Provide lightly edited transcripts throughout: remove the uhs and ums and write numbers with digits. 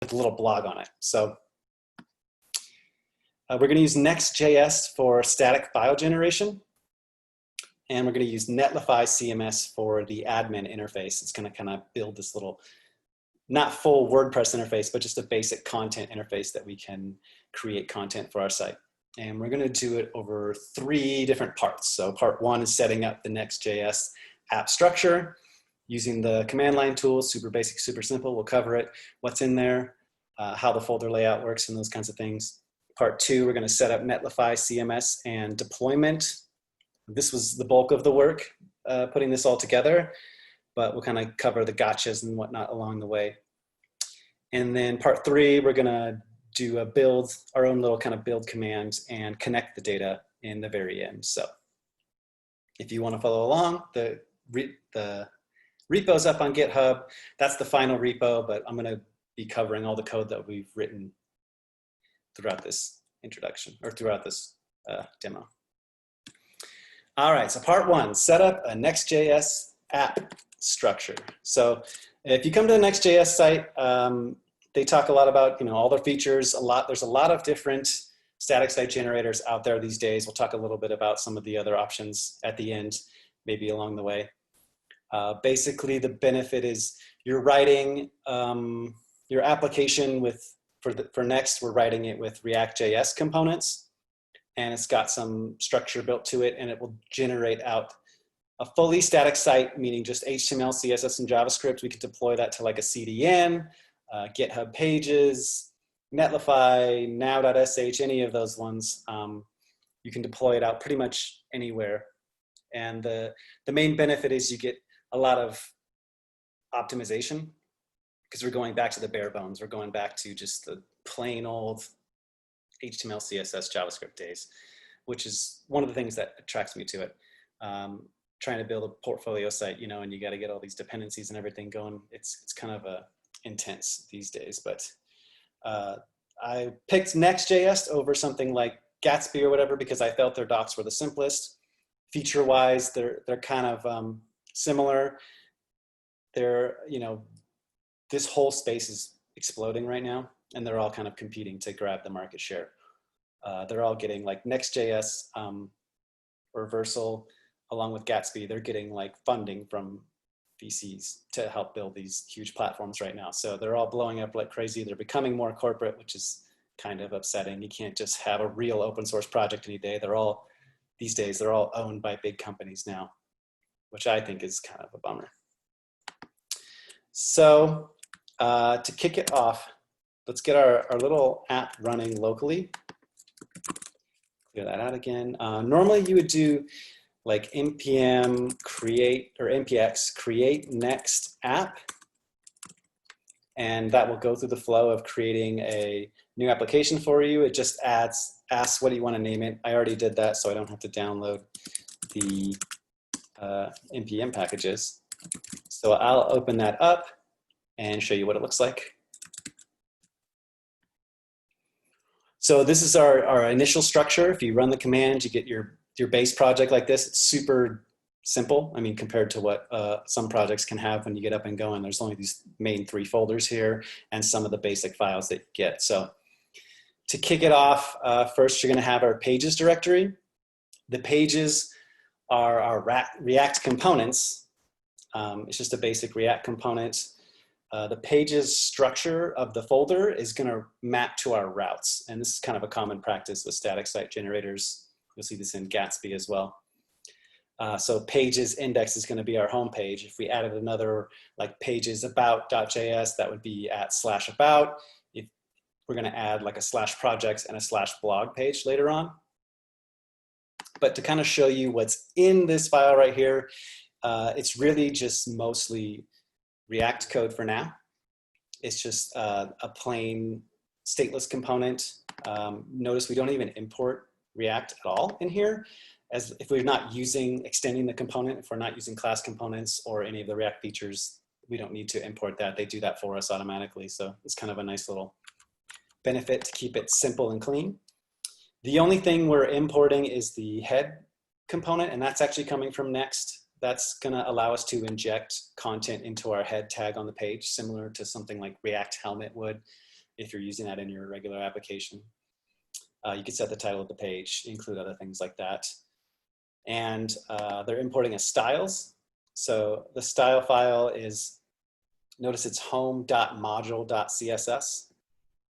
with a little blog on it. So we're going to use NextJS for static file generation. And we're going to use Netlify CMS for the admin interface. It's going to kind of build this little, not full WordPress interface, but just a basic content interface that we can create content for our site. And we're going to do it over 3 different parts. So part 1 is setting up the Next.js app structure using the command line tools, super basic, super simple. We'll cover it, what's in there, how the folder layout works, and those kinds of things. Part 2, we're going to set up Netlify CMS and deployment. This was the bulk of the work, putting this all together, but we'll kind of cover the gotchas and whatnot along the way. And then part 3, we're going to do a build, our own little kind of build command and connect the data in the very end. So if you want to follow along, the repo's up on GitHub. That's the final repo, but I'm going to be covering all the code that we've written throughout this introduction, or throughout this demo. All right, so part 1, set up a Next.js app structure. So if you come to the Next.js site, they talk a lot about, all their features. There's a lot of different static site generators out there these days. We'll talk a little bit about some of the other options at the end, maybe along the way. Basically, the benefit is you're writing your application for Next, we're writing it with React.js components, and it's got some structure built to it, and it will generate out a fully static site, meaning just HTML, CSS, and JavaScript. We could deploy that to like a CDN, GitHub Pages, Netlify, now.sh, any of those ones. You can deploy it out pretty much anywhere. And the main benefit is you get a lot of optimization, because we're going back to the bare bones. We're going back to just the plain old HTML, CSS, JavaScript days, which is one of the things that attracts me to it. Trying to build a portfolio site, and you got to get all these dependencies and everything going. It's kind of intense these days, but I picked Next.js over something like Gatsby or whatever because I felt their docs were the simplest. Feature-wise, they're kind of similar. They're, this whole space is exploding right now, and they're all kind of competing to grab the market share. They're all getting like Next.js or Versal, along with Gatsby, they're getting like funding from VCs to help build these huge platforms right now. So they're all blowing up like crazy. They're becoming more corporate, which is kind of upsetting. You can't just have a real open source project any day. These days, they're all owned by big companies now, which I think is kind of a bummer. So to kick it off, let's get our little app running locally. Clear that out again. Normally you would do like npm create or npx create next app, and that will go through the flow of creating a new application for you. It just asks what do you want to name it. I already did that, so I don't have to download the npm packages. So I'll open that up and show you what it looks like. So this is our initial structure. If you run the command, you get your base project like this. It's super simple. I mean, compared to what some projects can have when you get up and going. There's only these main 3 folders here and some of the basic files that you get. So to kick it off, first you're going to have our pages directory. The pages are our React components. It's just a basic React component. The pages structure of the folder is going to map to our routes. And this is kind of a common practice with static site generators. You'll see this in Gatsby as well. So pages index is going to be our home page. If we added another like pages about.js, that would be at /about. If we're going to add like a /projects and a /blog page later on. But to kind of show you what's in this file right here, it's really just mostly React code for now. It's just a plain stateless component. Notice we don't even import React at all in here, as if we're not extending the component, if we're not using class components or any of the React features, we don't need to import that. They do that for us automatically. So it's kind of a nice little benefit to keep it simple and clean. The only thing we're importing is the head component, and that's actually coming from Next. That's going to allow us to inject content into our head tag on the page, similar to something like React Helmet would. if you're using that in your regular application. You can set the title of the page, include other things like that. And they're importing as styles. So the style file is, notice it's home.module.css.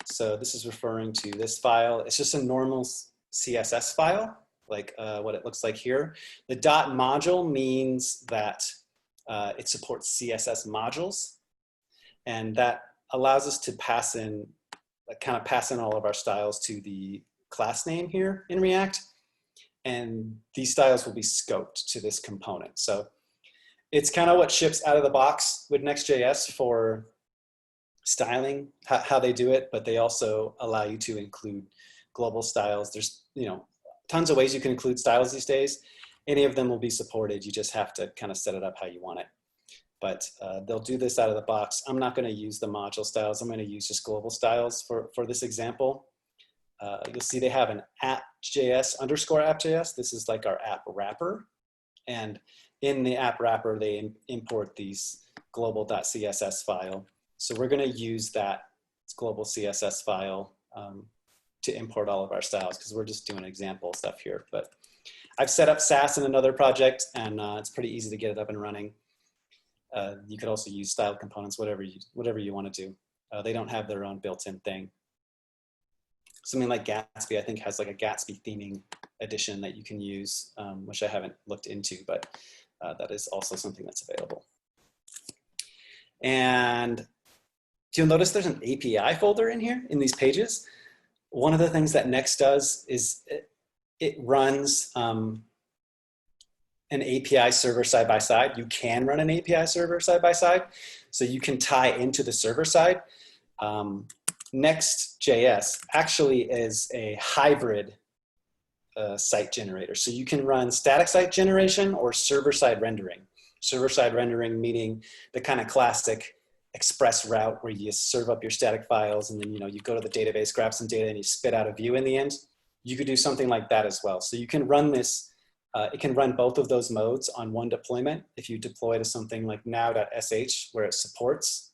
So this is referring to this file. It's just a normal CSS file, like what it looks like here. The .module means that it supports CSS modules, and that allows us to pass in, kind of pass in all of our styles to the class name here in React, and these styles will be scoped to this component. So it's kind of what ships out of the box with Next.js for styling, how they do it, but they also allow you to include global styles. There's, you know, tons of ways you can include styles these days. Any of them will be supported. You just have to kind of set it up how you want it. But they'll do this out of the box. I'm not going to use the module styles. I'm going to use just global styles for this example. You'll see they have an app.js _ app.js. This is like our app wrapper. And in the app wrapper, they import these global.css file. So we're going to use that global CSS file to import all of our styles, because we're just doing example stuff here. But I've set up Sass in another project, and it's pretty easy to get it up and running. You could also use style components, whatever you want to do. They don't have their own built-in thing. Something like Gatsby, I think, has like a Gatsby theming edition that you can use, which I haven't looked into, but that is also something that's available. And you'll notice there's an API folder in here in these pages. One of the things that Next does is it runs an API server side by side. You can run an API server side by side, so you can tie into the server side. Next.js actually is a hybrid site generator. So you can run static site generation or server-side rendering. Server-side rendering meaning the kind of classic express route where you serve up your static files and then you go to the database, grab some data, and you spit out a view in the end. You could do something like that as well. So you can run this, it can run both of those modes on one deployment. If you deploy to something like now.sh where it supports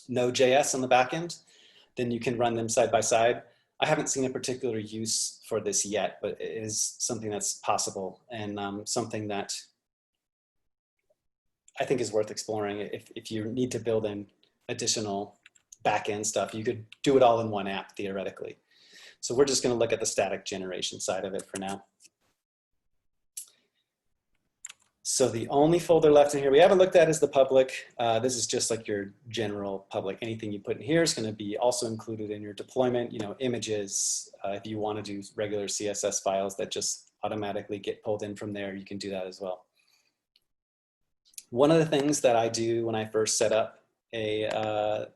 Node.js on the back end, then you can run them side by side. I haven't seen a particular use for this yet, but it is something that's possible and something that I think is worth exploring. If you need to build in additional back-end stuff, you could do it all in one app theoretically. So we're just going to look at the static generation side of it for now. So the only folder left in here we haven't looked at is the public. This is just like your general public. Anything you put in here is going to be also included in your deployment. Images. If you want to do regular CSS files that just automatically get pulled in from there, you can do that as well. One of the things that I do when I first set up the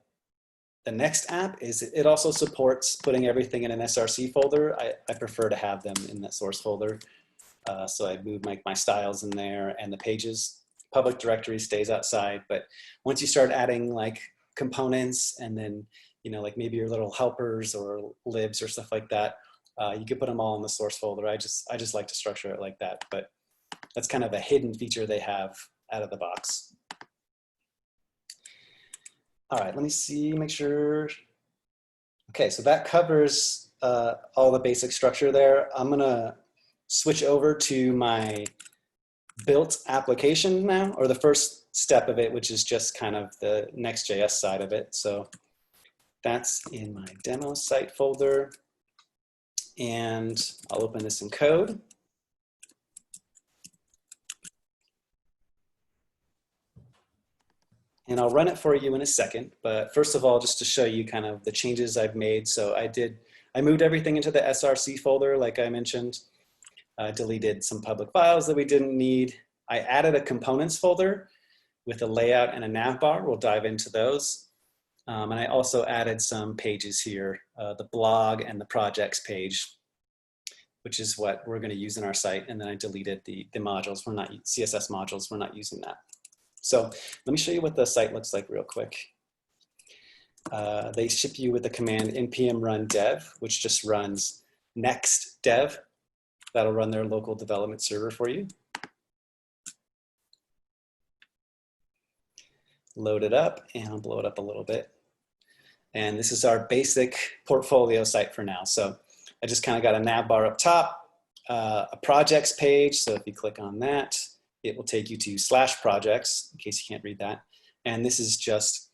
Next app is it also supports putting everything in an SRC folder. I prefer to have them in that source folder. So I move my styles in there and the pages. Public directory stays outside, but once you start adding like components and then, like maybe your little helpers or libs or stuff like that, you could put them all in the source folder. I just like to structure it like that, but that's kind of a hidden feature they have out of the box. All right, let me see, make sure. Okay, so that covers all the basic structure there. I'm gonna switch over to my built application now, or the first step of it, which is just kind of the Next.js side of it. So that's in my demo site folder. And I'll open this in code. And I'll run it for you in a second. But first of all, just to show you kind of the changes I've made. So I moved everything into the SRC folder, like I mentioned. Deleted some public files that we didn't need. I added a components folder with a layout and a nav bar. We'll dive into those. And I also added some pages here, the blog and the projects page, which is what we're going to use in our site. And then I deleted the modules. We're not CSS modules. We're not using that. So let me show you what the site looks like real quick. They ship you with the command npm run dev, which just runs next dev. That'll run their local development server for you. Load it up, and I'll blow it up a little bit. And this is our basic portfolio site for now. So I just kind of got a nav bar up top, a projects page. So if you click on that, it will take you to /projects, in case you can't read that. And this is just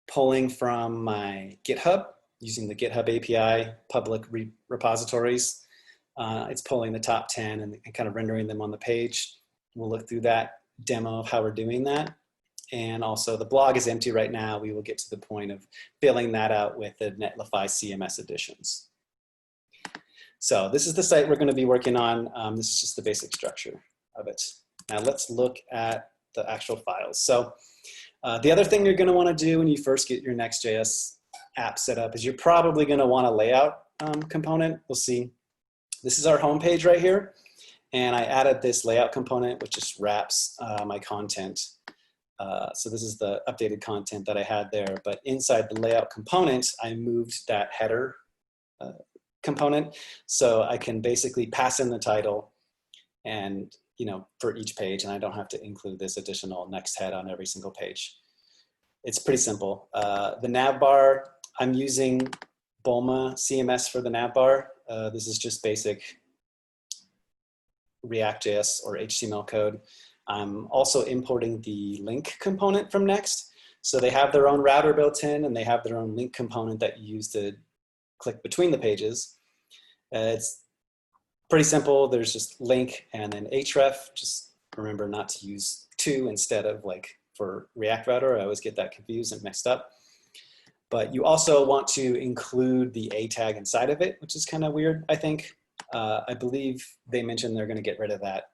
pulling from my GitHub using the GitHub API public repositories. It's pulling the top 10 and kind of rendering them on the page. We'll look through that demo of how we're doing that. And also the blog is empty right now. We will get to the point of filling that out with the Netlify CMS additions. So this is the site we're going to be working on. This is just the basic structure of it. Now let's look at the actual files. So the other thing you're going to want to do when you first get your Next.js app set up is you're probably going to want a layout component. We'll see. This is our home page right here. And I added this layout component, which just wraps my content. So this is the updated content that I had there. But inside the layout component, I moved that header component. So I can basically pass in the title and, you know, for each page, and I don't have to include this additional next head on every single page. It's pretty simple. The nav bar, I'm using Bulma CMS for the nav bar. This is just basic React.js or HTML code. I'm also importing the link component from Next. So they have their own router built in, and they have their own link component that you use to click between the pages. It's pretty simple. There's just link and then href. Just remember not to use to instead of like for React router. I always get that confused and mixed up. But you also want to include the A tag inside of it, which is kind of weird, I think. I believe they mentioned they're going to get rid of that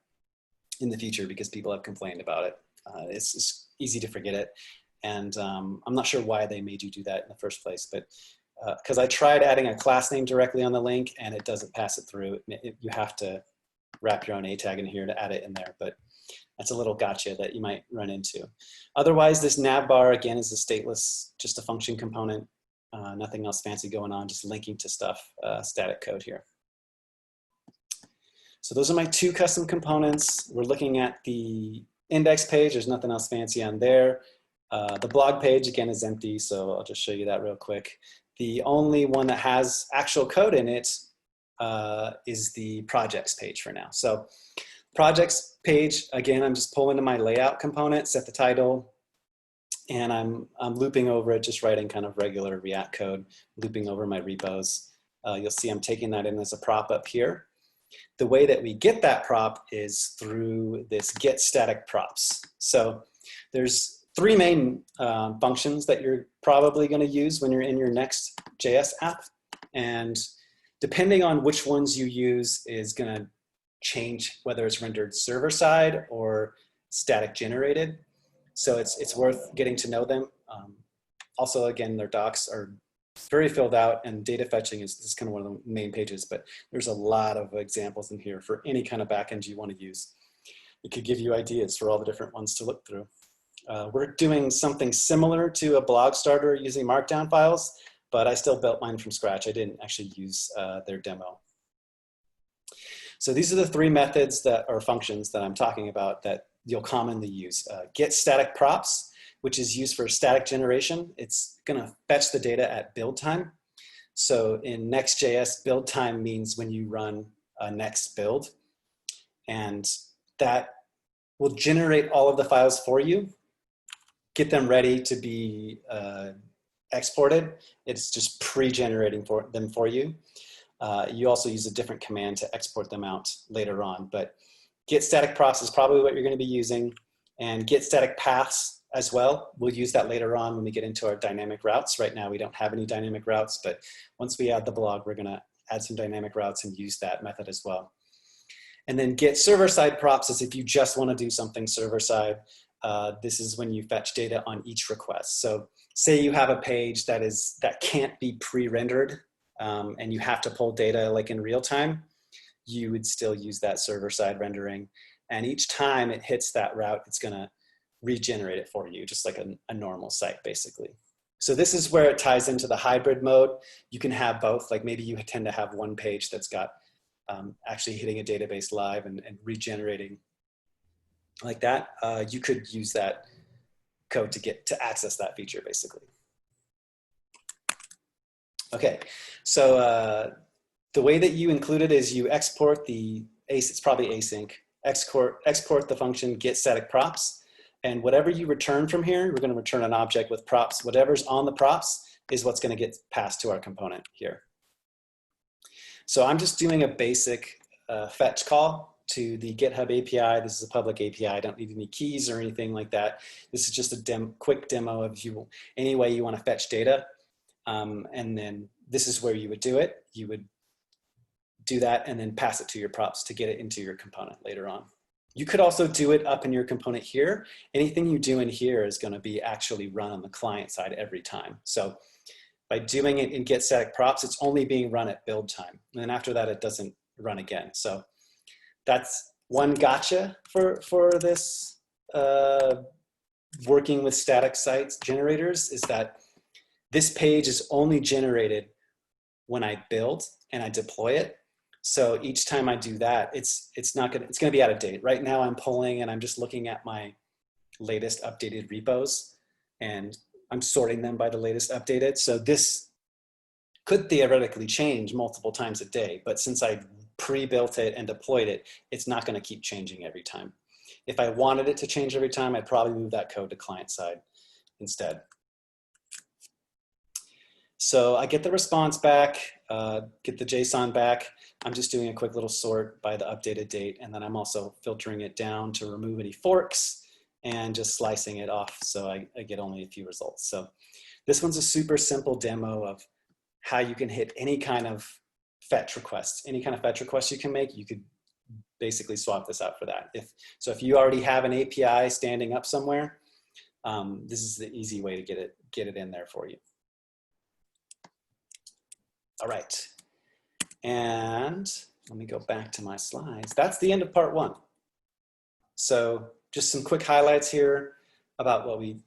in the future because people have complained about it. It's just easy to forget it. And I'm not sure why they made you do that in the first place, but because I tried adding a class name directly on the link and it doesn't pass it through. You have to wrap your own A tag in here to add it in there, but that's a little gotcha that you might run into. Otherwise, this nav bar, again, is a stateless, just a function component. Nothing else fancy going on, just linking to stuff, static code here. So those are my two custom components. We're looking at the index page. There's nothing else fancy on there. The blog page, again, is empty, so I'll just show you that real quick. The only one that has actual code in it is the projects page for now. So projects page, again, I'm just pulling to my layout component, set the title, and I'm looping over it, just writing kind of regular React code, looping over my repos. You'll see I'm taking that in as a prop up here. The way that we get that prop is through this get static props. So there's three main functions that you're probably going to use when you're in your Next.js app. And depending on which ones you use is going to change whether it's rendered server side or static generated. So it's worth getting to know them. Also, again, their docs are very filled out, and data fetching is kind of one of the main pages, but there's a lot of examples in here for any kind of backend you want to use. It could give you ideas for all the different ones to look through. We're doing something similar to a blog starter using markdown files, but I still built mine from scratch. I didn't actually use their demo. So these are the three methods that are functions that I'm talking about that you'll commonly use. Get static props, which is used for static generation. It's gonna fetch the data at build time. So in Next.js, build time means when you run a next build, and that will generate all of the files for you, get them ready to be exported. It's just pre-generating them for you. You also use a different command to export them out later on, but get static props is probably what you're gonna be using, and get static paths as well. We'll use that later on when we get into our dynamic routes. Right now we don't have any dynamic routes, but once we add the blog, we're gonna add some dynamic routes and use that method as well. And then get server-side props is if you just wanna do something server-side. This is when you fetch data on each request. So say you have a page that can't be pre-rendered and you have to pull data like in real time, you would still use that server-side rendering. And each time it hits that route, it's gonna regenerate it for you, just like a normal site, basically. So this is where it ties into the hybrid mode. You can have both, like maybe you tend to have one page that's got actually hitting a database live and regenerating like that. You could use that code to access that feature, basically. Okay, so the way that you include it is you export the it's probably async, export the function get static props, and whatever you return from here, we're going to return an object with props. Whatever's on the props is what's going to get passed to our component here. So I'm just doing a basic fetch call to the GitHub API. This is a public API. I don't need any keys or anything like that. This is just a quick demo of any way you want to fetch data. And then this is where you would do it. You would do that and then pass it to your props to get it into your component later on. You could also do it up in your component here. Anything you do in here is going to be actually run on the client side every time. So by doing it in get static props, it's only being run at build time. And then after that, it doesn't run again. So that's one gotcha for this working with static sites generators, is that this page is only generated when I build and I deploy it. So each time I do that, it's gonna be out of date. Right now I'm pulling and I'm just looking at my latest updated repos and I'm sorting them by the latest updated. So this could theoretically change multiple times a day, but since I pre-built it and deployed it, it's not gonna keep changing every time. If I wanted it to change every time, I'd probably move that code to client side instead. So I get the response back, get the JSON back. I'm just doing a quick little sort by the updated date, and then I'm also filtering it down to remove any forks and just slicing it off so I get only a few results. So this one's a super simple demo of how you can hit any kind of fetch requests. Any kind of fetch request you can make, you could basically swap this out for that. So if you already have an API standing up somewhere, this is the easy way to get it in there for you. All right, and let me go back to my slides. That's the end of part one. So just some quick highlights here about what we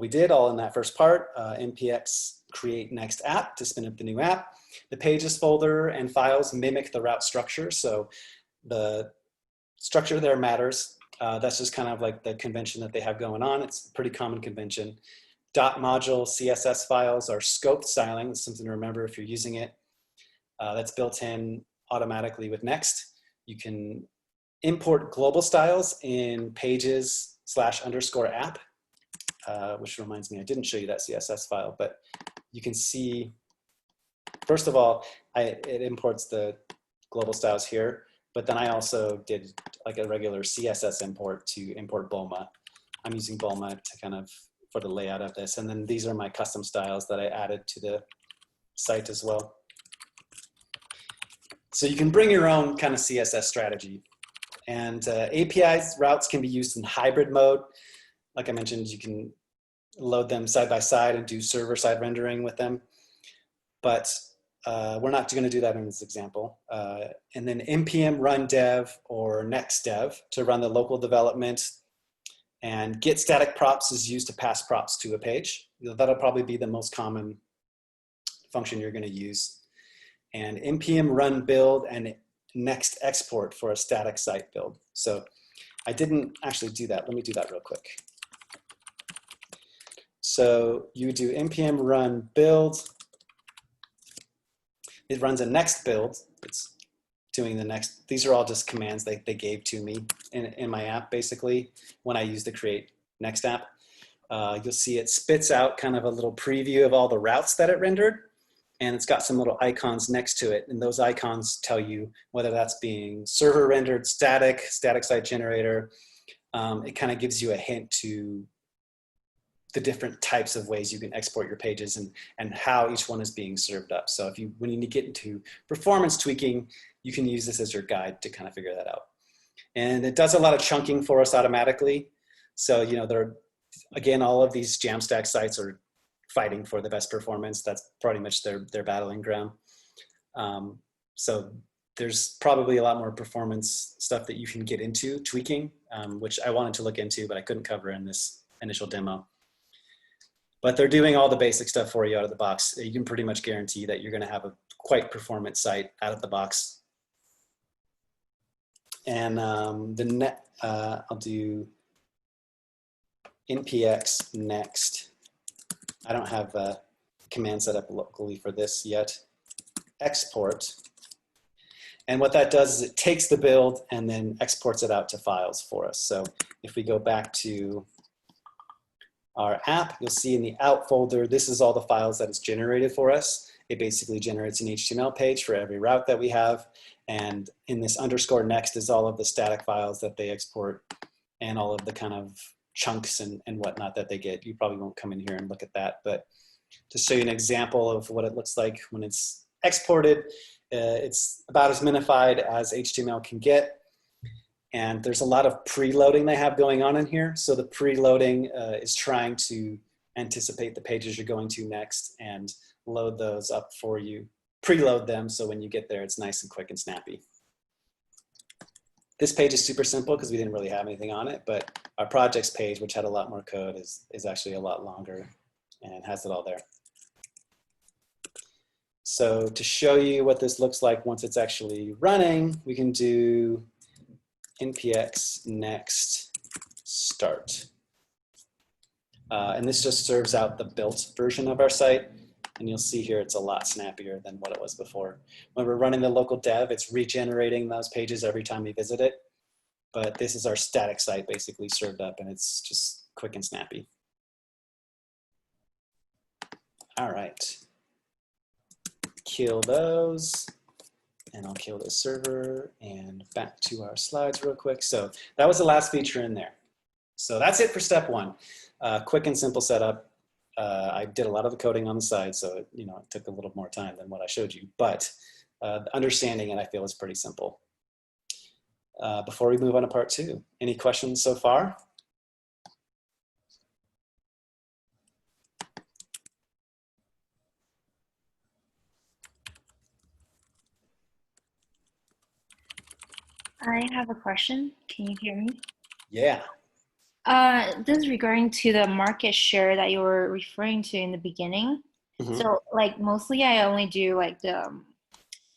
did all in that first part. npx create next app to spin up the new app. The pages folder and files mimic the route structure, so the structure there matters. That's just kind of like the convention that they have going on. It's a pretty common convention. .module CSS files are scoped styling. It's something to remember if you're using it. That's built in automatically with Next. You can import global styles in pages/_app, which reminds me, I didn't show you that CSS file, but you can see, first of all, it imports the global styles here, but then I also did like a regular CSS import to import Bulma. I'm using Bulma to kind of for the layout of this. And then these are my custom styles that I added to the site as well. So you can bring your own kind of CSS strategy. And APIs routes can be used in hybrid mode. Like I mentioned, you can load them side by side and do server-side rendering with them. But we're not going to do that in this example. And then npm run dev or next dev to run the local development. And get static props is used to pass props to a page. That'll probably be the most common function you're going to use. And npm run build and next export for a static site build. So I didn't actually do that. Let me do that real quick. So you do npm run build. It runs a next build. It's doing the next. These are all just commands they gave to me in my app, basically, when I use the create next app. You'll see it spits out kind of a little preview of all the routes that it rendered. And it's got some little icons next to it. And those icons tell you whether that's being server rendered, static site generator. It kind of gives you a hint to the different types of ways you can export your pages and how each one is being served up. So when you get into performance tweaking, you can use this as your guide to kind of figure that out. And it does a lot of chunking for us automatically. So, again, all of these JAMStack sites are fighting for the best performance. That's pretty much their battling ground. So there's probably a lot more performance stuff that you can get into tweaking, which I wanted to look into, but I couldn't cover in this initial demo. But they're doing all the basic stuff for you out of the box. You can pretty much guarantee that you're going to have a quite performant site out of the box. And I'll do npx next. I don't have command set up locally for this yet. Export. And what that does is it takes the build and then exports it out to files for us. So if we go back to our app, you'll see in the out folder, this is all the files that it's generated for us. It basically generates an HTML page for every route that we have. And in this underscore next is all of the static files that they export and all of the kind of chunks and whatnot that they get. You probably won't come in here and look at that, but to show you an example of what it looks like when it's exported, it's about as minified as HTML can get. And there's a lot of preloading they have going on in here. So the preloading is trying to anticipate the pages you're going to next and load those up for you, preload them so when you get there it's nice and quick and snappy. This page is super simple because we didn't really have anything on it, but our projects page, which had a lot more code, is actually a lot longer and has it all there. So to show you what this looks like once it's actually running, we can do npx next start. And this just serves out the built version of our site. And you'll see here it's a lot snappier than what it was before. When we're running the local dev, it's regenerating those pages every time we visit it. But this is our static site basically served up, and it's just quick and snappy. All right. Kill those. And I'll kill this server and back to our slides real quick. So that was the last feature in there. So that's it for step one. Quick and simple setup. I did a lot of the coding on the side, so it took a little more time than what I showed you, but understanding it, I feel, is pretty simple. Before we move on to part two, any questions so far? I have a question. Can you hear me? Yeah. This is regarding to the market share that you were referring to in the beginning. Mm-hmm. So like mostly I only do like the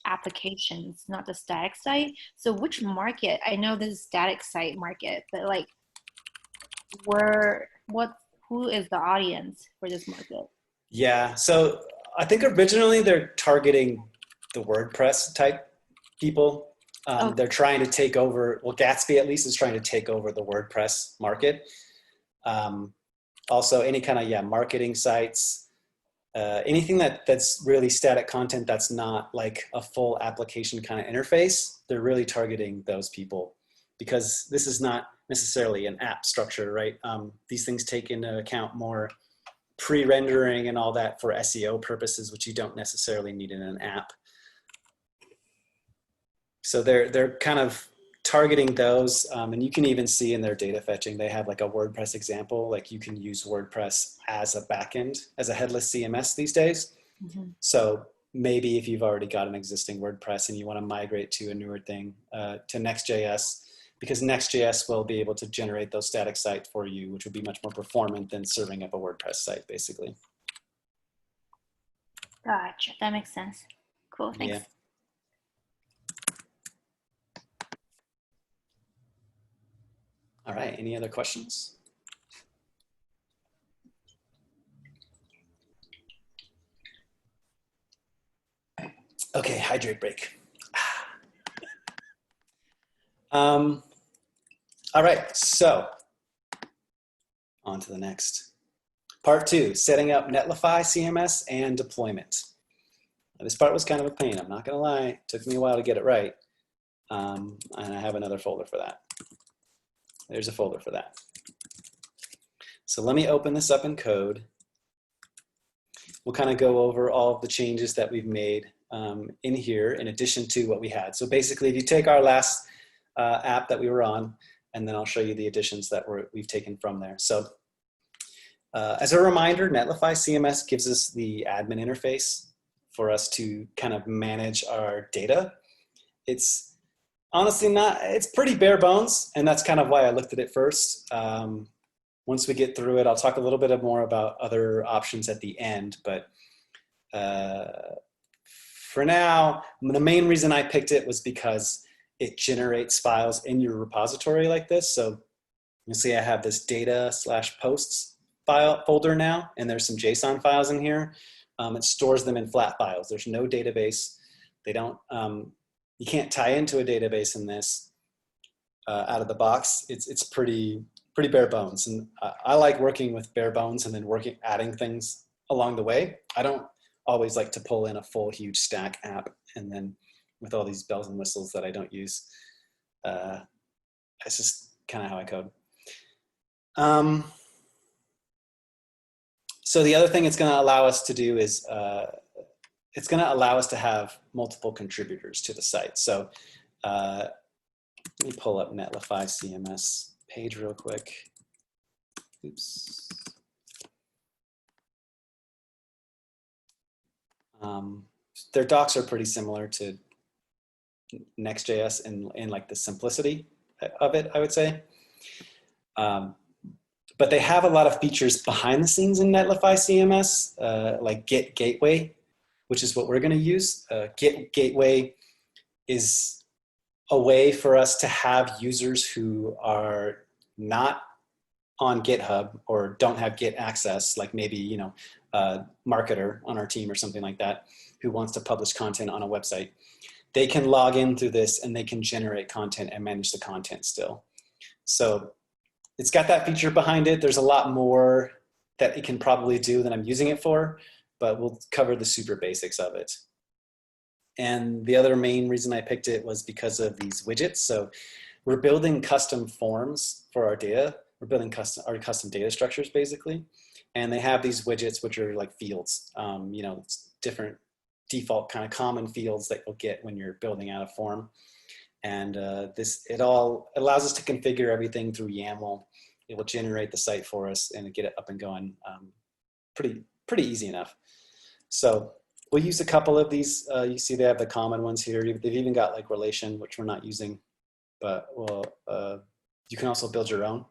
applications, not the static site. So which market? I know this is static site market, but like who is the audience for this market? Yeah, so I think originally they're targeting the WordPress type people. Okay. They're trying to take over, well, Gatsby at least is trying to take over the WordPress market. Also any kind of, marketing sites, anything that's really static content that's not like a full application kind of interface, they're really targeting those people because this is not necessarily an app structure, right? These things take into account more pre-rendering and all that for SEO purposes, which you don't necessarily need in an app. So they're kind of targeting those, and you can even see in their data fetching, they have like a WordPress example, like you can use WordPress as a backend, as a headless CMS these days. Mm-hmm. So maybe if you've already got an existing WordPress and you want to migrate to a newer thing, to NextJS, because NextJS will be able to generate those static sites for you, which would be much more performant than serving up a WordPress site, basically. Gotcha, that makes sense. Cool, thanks. Yeah. All right, any other questions? Okay, hydrate break. All right, so on to the next. Part two, setting up Netlify CMS and deployment. Now, this part was kind of a pain, I'm not gonna lie. It took me a while to get it right. And I have another folder for that. There's a folder for that. So let me open this up in code. We'll kind of go over all of the changes that we've made in here in addition to what we had. So basically, if you take our last app that we were on, and then I'll show you the additions that we've taken from there. So as a reminder, Netlify CMS gives us the admin interface for us to kind of manage our data. It's honestly it's pretty bare bones, and that's kind of why I looked at it first. Once we get through it, I'll talk a little bit more about other options at the end, but for now, the main reason I picked it was because it generates files in your repository like this. So you see I have this data/posts file folder now, and there's some JSON files in here. It stores them in flat files. There's no database. They don't, you can't tie into a database in this out of the box. It's pretty bare bones. And I like working with bare bones and then adding things along the way. I don't always like to pull in a full huge stack app and then with all these bells and whistles that I don't use. It's just kind of how I code. So the other thing it's going to allow us to do is it's going to allow us to have multiple contributors to the site. So let me pull up Netlify CMS page real quick. Oops. Their docs are pretty similar to NextJS in like the simplicity of it, I would say. But they have a lot of features behind the scenes in Netlify CMS, like Git Gateway, which is what we're going to use. Git Gateway is a way for us to have users who are not on GitHub or don't have Git access, like maybe, you know, a marketer on our team or something like that who wants to publish content on a website. They can log in through this and they can generate content and manage the content still. So it's got that feature behind it. There's a lot more that it can probably do than I'm using it for, but we'll cover the super basics of it. And the other main reason I picked it was because of these widgets. So we're building custom forms for our data. We're building our custom data structures basically. And they have these widgets, which are like fields, you know, it's different default kind of common fields that you'll get when you're building out a form. And it all allows us to configure everything through YAML. It will generate the site for us and get it up and going pretty easy enough. So we'll use a couple of these. You see they have the common ones here. They've even got like relation, which we're not using, but you can also build your own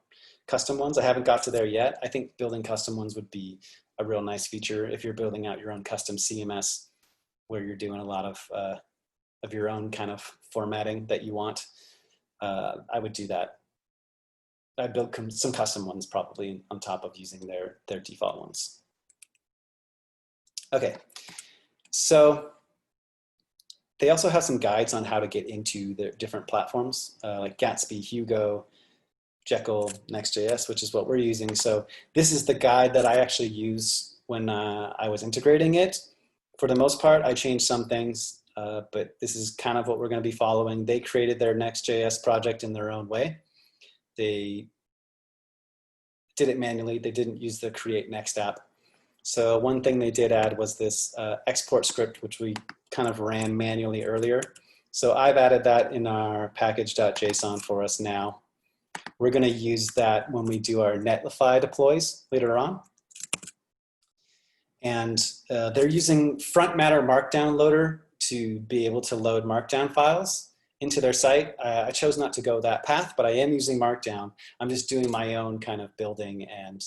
custom ones. I haven't got to there yet. I think building custom ones would be a real nice feature if you're building out your own custom CMS where you're doing a lot of your own kind of formatting that you want. I would do that. I built some custom ones probably on top of using their default ones. Okay, so they also have some guides on how to get into the different platforms like Gatsby, Hugo, Jekyll, Next.js, which is what we're using. So this is the guide that I actually use when I was integrating it. For the most part, I changed some things, but this is kind of what we're going to be following. They created their Next.js project in their own way. They did it manually. They didn't use the create next app. So one thing they did add was this export script, which we kind of ran manually earlier. So I've added that in our package.json for us now. We're going to use that when we do our Netlify deploys later on. And they're using front matter markdown loader to be able to load markdown files into their site. I chose not to go that path, but I am using markdown. I'm just doing my own kind of building and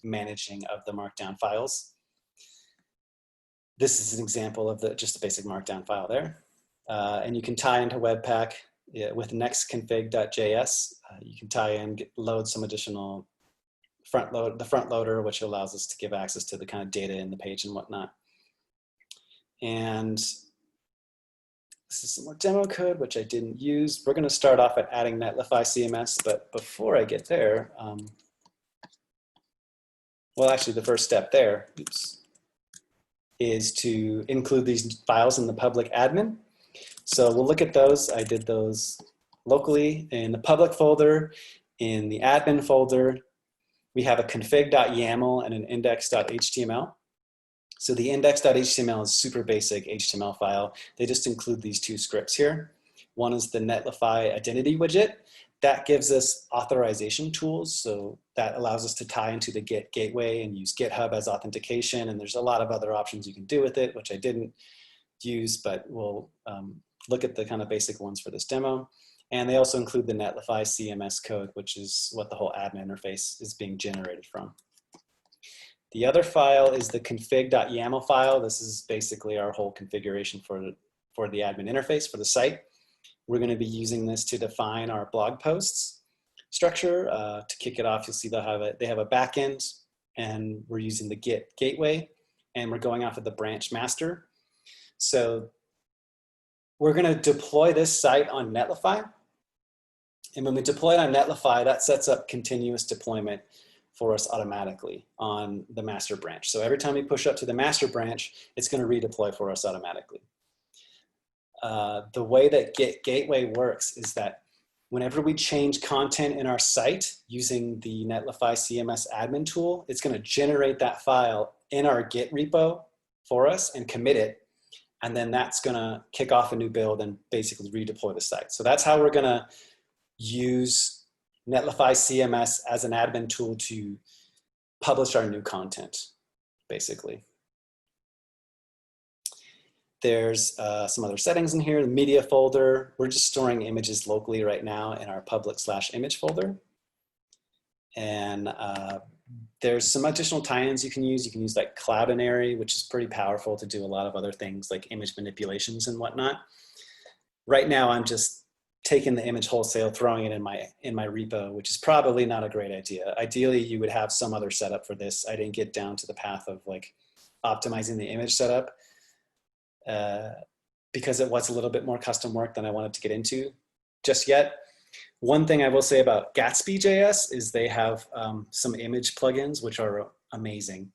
managing of the markdown files. This is an example of just a basic markdown file there. And you can tie into Webpack with nextconfig.js. You can tie in, load some additional the front loader, which allows us to give access to the kind of data in the page and whatnot. And this is some more demo code, which I didn't use. We're going to start off at adding Netlify CMS, but before I get there, well, actually the first step there, is to include these files in the public admin. So we'll look at those. I did those locally in the public folder, in the admin folder. We have a config.yaml and an index.html. So the index.html is super basic HTML file. They just include these two scripts here. One is the Netlify identity widget. That gives us authorization tools. So that allows us to tie into the Git Gateway and use GitHub as authentication. And there's a lot of other options you can do with it, which I didn't use, but we'll look at the kind of basic ones for this demo. And they also include the Netlify CMS code, which is what the whole admin interface is being generated from. The other file is the config.yaml file. This is basically our whole configuration for the admin interface for the site. We're going to be using this to define our blog posts structure. To kick it off, you'll see they have a backend, and we're using the Git Gateway. and we're going off of the branch master. So we're going to deploy this site on Netlify. And when we deploy it on Netlify, that sets up continuous deployment for us automatically on the master branch. So every time we push up to the master branch, it's going to redeploy for us automatically. The way that Git Gateway works is that whenever we change content in our site using the Netlify CMS admin tool, it's going to generate that file in our Git repo for us and commit it. And then that's going to kick off a new build and basically redeploy the site. So that's how we're going to use Netlify CMS as an admin tool to publish our new content, basically. There's some other settings in here. The media folder, we're just storing images locally right now in our public/image folder. And there's some additional tie-ins you can use. You can use like Cloudinary, which is pretty powerful to do a lot of other things like image manipulations and whatnot. Right now, I'm just taking the image wholesale, throwing it in my repo, which is probably not a great idea. Ideally, you would have some other setup for this. I didn't get down to the path of like optimizing the image setup because it was a little bit more custom work than I wanted to get into just yet. One thing I will say about Gatsby JS is they have some image plugins, which are amazing.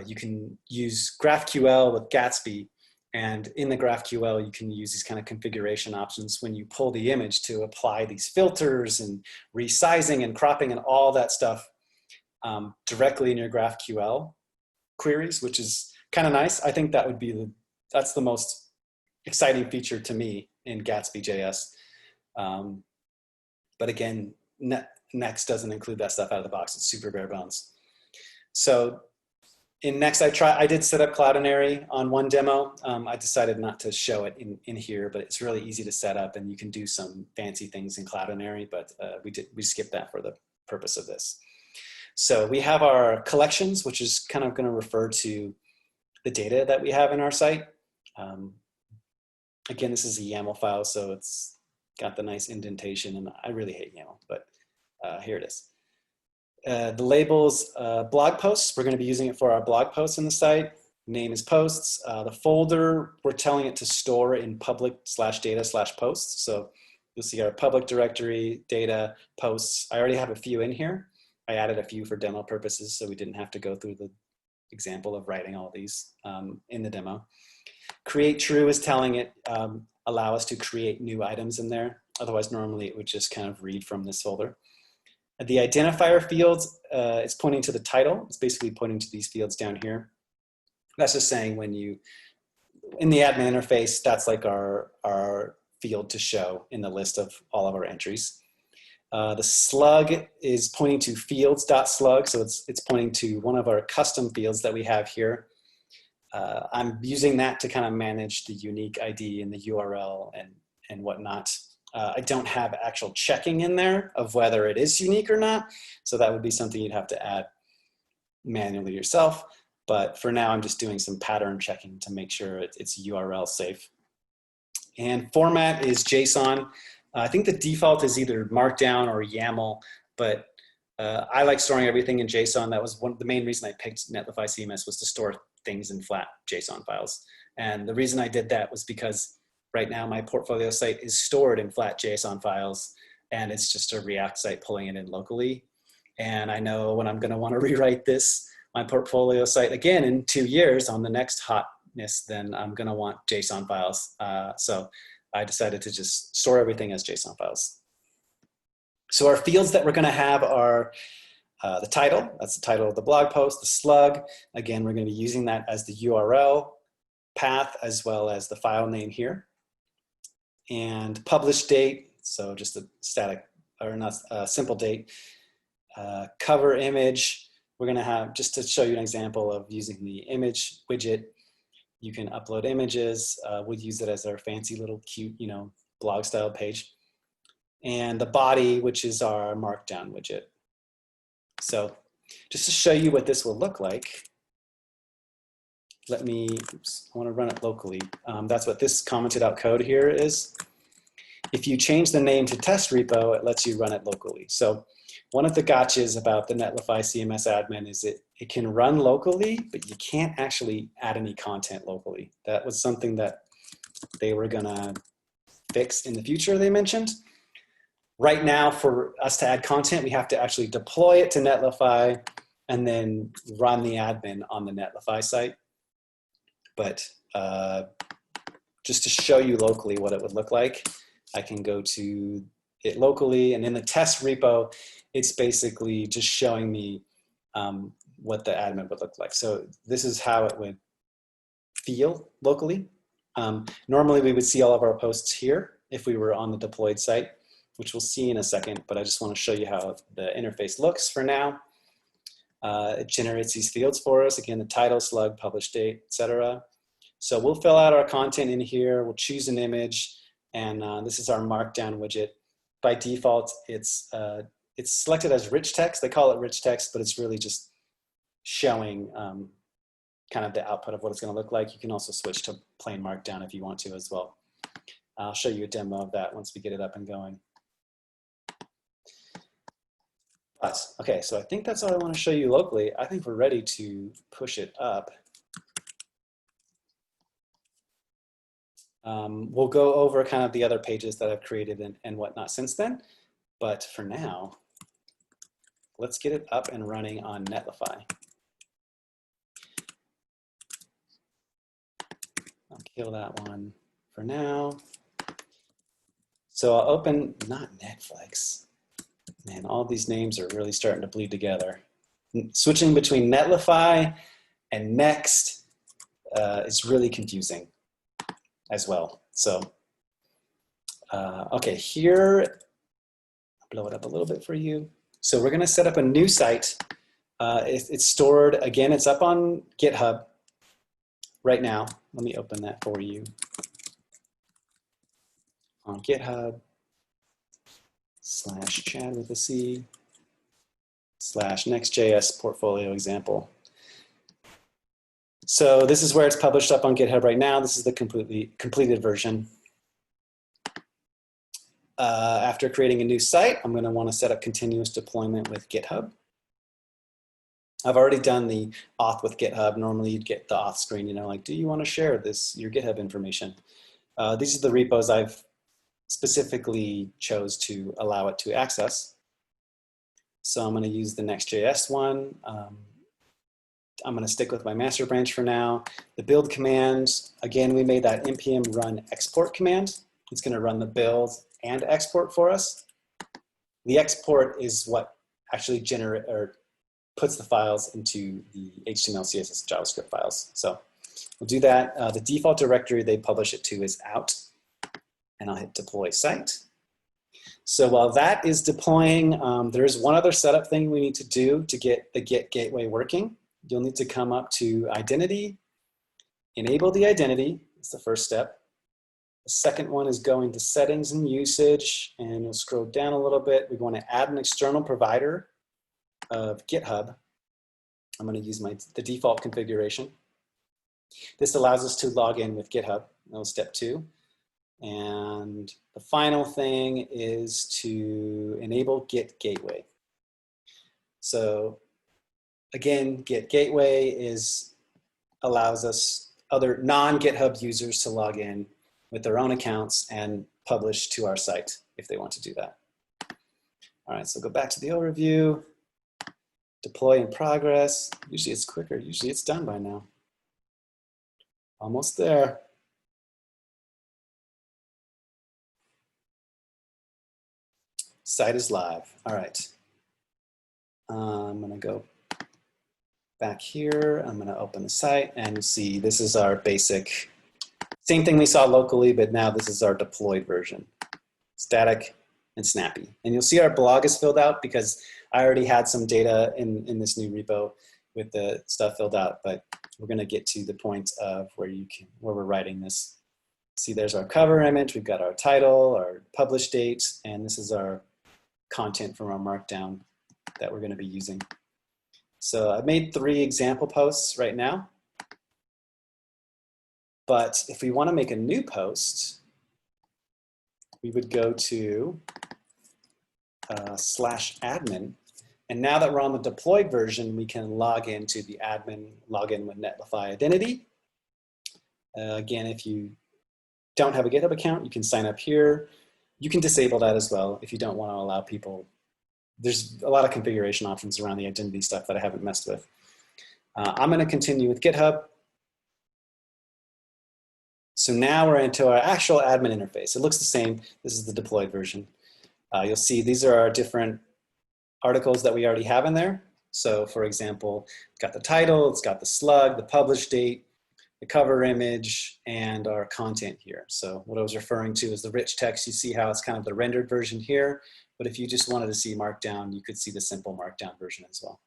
You can use GraphQL with Gatsby, and in the GraphQL, you can use these kind of configuration options when you pull the image to apply these filters and resizing and cropping and all that stuff directly in your GraphQL queries, which is kind of nice. I think that would be that's the most exciting feature to me in Gatsby JS. But again, Next doesn't include that stuff out of the box. It's super bare bones. So in Next, I did set up Cloudinary on one demo. I decided not to show it in here, but it's really easy to set up, and you can do some fancy things in Cloudinary, but we skipped that for the purpose of this. So we have our collections, which is kind of going to refer to the data that we have in our site. Again, this is a YAML file, so it's got the nice indentation, and I really hate YAML, but here it is. The labels, blog posts, we're going to be using it for our blog posts in the site. Name is posts. The folder, we're telling it to store in public/data/posts. So you'll see our public directory, data, posts. I already have a few in here. I added a few for demo purposes, so we didn't have to go through the example of writing all these in the demo. Create true is telling it, allow us to create new items in there. Otherwise, normally it would just kind of read from this folder. The identifier fields, it's pointing to the title. It's basically pointing to these fields down here. That's just saying when you, in the admin interface, that's like our field to show in the list of all of our entries. The slug is pointing to fields.slug, so it's pointing to one of our custom fields that we have here. I'm using that to kind of manage the unique ID and the URL and whatnot. I don't have actual checking in there of whether it is unique or not, so that would be something you'd have to add manually yourself. But for now, I'm just doing some pattern checking to make sure it's URL safe. And format is JSON. I think the default is either Markdown or YAML, but I like storing everything in JSON. That was the main reason I picked Netlify CMS, was to store things in flat JSON files. And the reason I did that was because right now my portfolio site is stored in flat JSON files, and it's just a React site pulling it in locally. And I know when I'm gonna wanna rewrite my portfolio site again in 2 years on the next hotness, then I'm gonna want JSON files. So I decided to just store everything as JSON files. So our fields that we're gonna have are the title, that's the title of the blog post, the slug. Again, we're gonna be using that as the URL path as well as the file name here. And publish date, so just a static, or not a simple date. Cover image, we're gonna have, just to show you an example of using the image widget, you can upload images. We'll use it as our fancy little cute, blog style page. And the body, which is our markdown widget. So just to show you what this will look like, I want to run it locally. That's what this commented out code here is. If you change the name to test repo, it lets you run it locally. So one of the gotchas about the Netlify CMS admin is it can run locally, but you can't actually add any content locally. That was something that they were gonna fix in the future, they mentioned. Right now, for us to add content, we have to actually deploy it to Netlify and then run the admin on the Netlify site. But just to show you locally what it would look like, I can go to it locally, and in the test repo, it's basically just showing me what the admin would look like. So this is how it would feel locally. Normally, we would see all of our posts here if we were on the deployed site, which we'll see in a second, but I just want to show you how the interface looks for now. It generates these fields for us. Again, the title, slug, publish date, etc. So we'll fill out our content in here. We'll choose an image, and this is our markdown widget. By default, it's selected as rich text. They call it rich text, but it's really just showing kind of the output of what it's going to look like. You can also switch to plain markdown if you want to as well. I'll show you a demo of that once we get it up and going. Okay, so I think that's all I want to show you locally. I think we're ready to push it up. We'll go over kind of the other pages that I've created and whatnot since then. But for now, let's get it up and running on Netlify. I'll kill that one for now. So I'll open, not Netflix. Man, all these names are really starting to bleed together. Switching between Netlify and Next is really confusing as well. So, okay, here, I'll blow it up a little bit for you. So we're gonna set up a new site. It's stored, again, it's up on GitHub right now. Let me open that for you. On GitHub, /Chad with a C, /NextJS portfolio example. So this is where it's published up on GitHub right now. This is the completed version. After creating a new site, I'm gonna wanna set up continuous deployment with GitHub. I've already done the auth with GitHub. Normally you'd get the auth screen, you know, like, do you wanna share your GitHub information? These are the repos I've specifically chose to allow it to access. So I'm going to use the Next.js one. I'm going to stick with my master branch for now. The build command, again, we made that npm run export command. It's going to run the build and export for us. The export is what actually puts the files into the HTML, CSS, JavaScript files. So we'll do that. The default directory they publish it to is out. And I'll hit deploy site. So while that is deploying, there's one other setup thing we need to do to get the Git Gateway working. You'll need to come up to identity, enable the identity, it's the first step. The second one is going to settings and usage, and you'll scroll down a little bit. We want to add an external provider of GitHub. I'm going to use the default configuration. This allows us to log in with GitHub. That was step 2. And the final thing is to enable Git Gateway. So again, Git Gateway allows us other non-GitHub users to log in with their own accounts and publish to our site if they want to do that. All right, so go back to the overview, deploy in progress. Usually it's quicker, usually it's done by now. Almost there. Site is live. All right. I'm going to go back here. I'm going to open the site and see this is our basic, same thing we saw locally, but now this is our deployed version. Static and snappy. And you'll see our blog is filled out because I already had some data in this new repo with the stuff filled out, but we're going to get to the point of where we're writing this. See, there's our cover image. We've got our title, our publish date, and this is our content from our markdown that we're going to be using. So I've made 3 example posts right now. But if we want to make a new post, we would go to /admin And now that we're on the deployed version, we can log into the admin login with Netlify identity. Again, if you don't have a GitHub account, you can sign up here. You can disable that as well if you don't want to allow people. There's a lot of configuration options around the identity stuff that I haven't messed with. I'm going to continue with GitHub. So now we're into our actual admin interface. It looks the same. This is the deployed version. You'll see these are our different articles that we already have in there. So for example, it's got the title, it's got the slug, the publish date, the cover image, and our content here. So what I was referring to is the rich text. You see how it's kind of the rendered version here, but if you just wanted to see Markdown, you could see the simple Markdown version as well.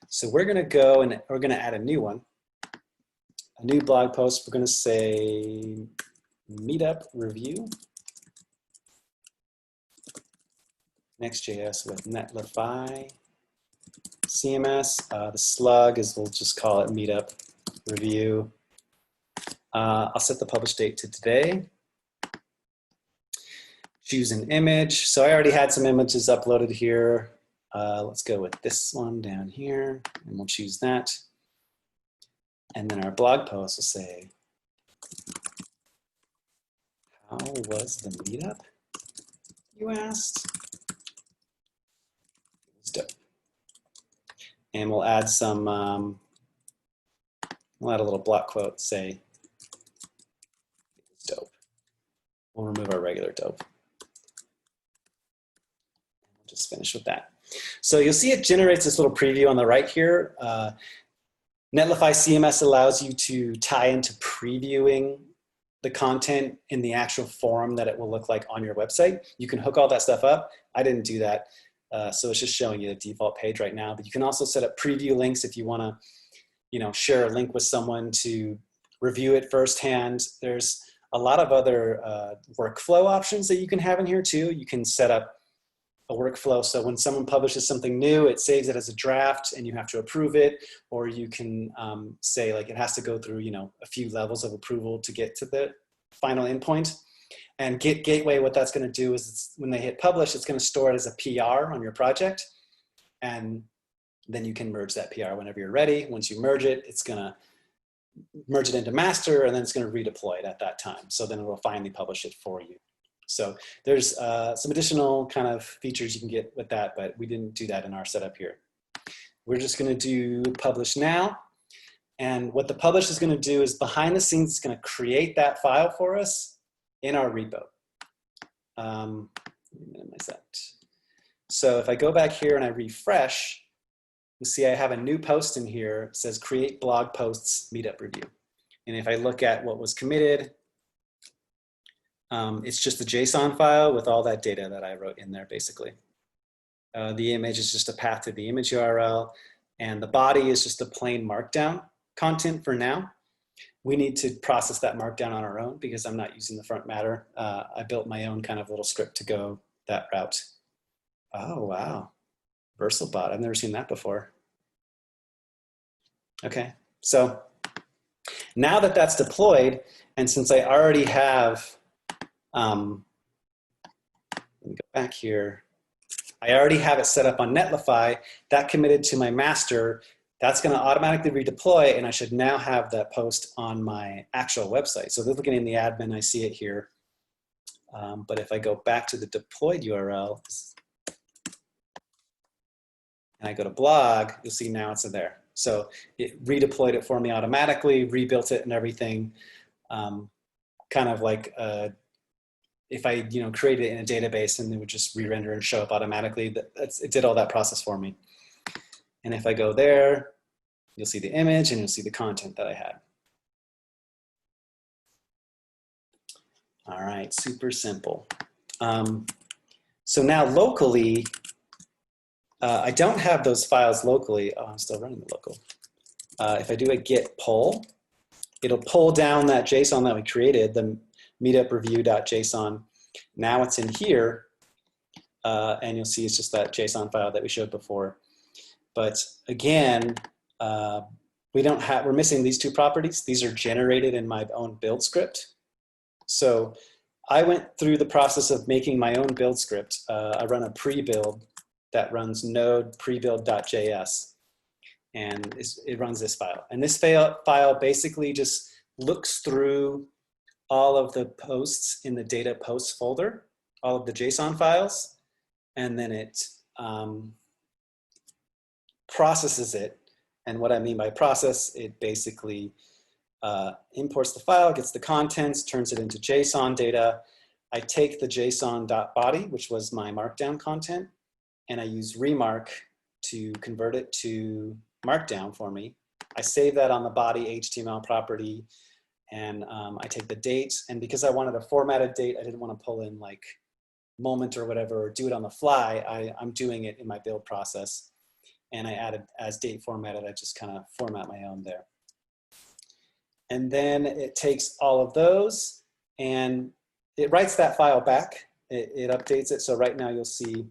So we're gonna go and we're gonna add a new one, a new blog post. We're gonna say Meetup review, NextJS with Netlify CMS. The slug is, we'll just call it Meetup review. I'll set the publish date to today. Choose an image. So I already had some images uploaded here. Let's go with this one down here, and we'll choose that. And then our blog post will say, how was the meetup, you asked? It was dope. And we'll add some, we'll add a little block quote, say, it's dope. We'll remove our regular dope. We'll just finish with that. So you'll see it generates this little preview on the right here. Netlify CMS allows you to tie into previewing the content in the actual form that it will look like on your website. You can hook all that stuff up. I didn't do that. So it's just showing you the default page right now, but you can also set up preview links if you want to, share a link with someone to review it firsthand. There's a lot of other workflow options that you can have in here too. You can set up a workflow, so when someone publishes something new, it saves it as a draft and you have to approve it, or you can say like it has to go through a few levels of approval to get to the final endpoint. And Git Gateway, what that's going to do is when they hit publish, it's going to store it as a PR on your project, and then you can merge that PR whenever you're ready. Once you merge it, it's going to merge it into master, and then it's going to redeploy it at that time. So then it will finally publish it for you. So there's some additional kind of features you can get with that, but we didn't do that in our setup here. We're just going to do publish now. And what the publish is going to do is behind the scenes, it's going to create that file for us in our repo. Let me minimize that. So if I go back here and I refresh, you see I have a new post in here. It says create blog posts meetup review. And if I look at what was committed, it's just a JSON file with all that data that I wrote in there, basically. The image is just a path to the image URL, and the body is just a plain Markdown content for now. We need to process that Markdown on our own because I'm not using the front matter. I built my own kind of little script to go that route. Oh, wow. VersalBot, I've never seen that before. Okay, so now that that's deployed, and since I already have let me go back here. I already have it set up on Netlify. That committed to my master. That's going to automatically redeploy, and I should now have that post on my actual website. So looking in the admin, I see it here. But if I go back to the deployed URL, and I go to blog, you'll see now it's there. So it redeployed it for me automatically, rebuilt it and everything. Kind of like if I created it in a database and it would just re-render and show up automatically, it did all that process for me. And if I go there, you'll see the image and you'll see the content that I had. All right, super simple. So now locally, I don't have those files locally. Oh, I'm still running the local. If I do a git pull, it'll pull down that JSON that we created, the meetup review.json. Now it's in here, and you'll see it's just that JSON file that we showed before. But again, we're missing these two properties. These are generated in my own build script. So I went through the process of making my own build script. I run a pre-build that runs node prebuild.js. And it runs this file. And this file basically just looks through all of the posts in the data posts folder, all of the JSON files, and then it processes it. And what I mean by process, it basically imports the file, gets the contents, turns it into JSON data. I take the JSON.body, which was my markdown content, and I use remark to convert it to markdown for me. I save that on the body HTML property, and I take the date, and because I wanted a formatted date, I didn't want to pull in like moment or whatever, or do it on the fly. I'm doing it in my build process, and I added as date formatted. I just kind of format my own there. And then it takes all of those and it writes that file back. It updates it. So right now you'll see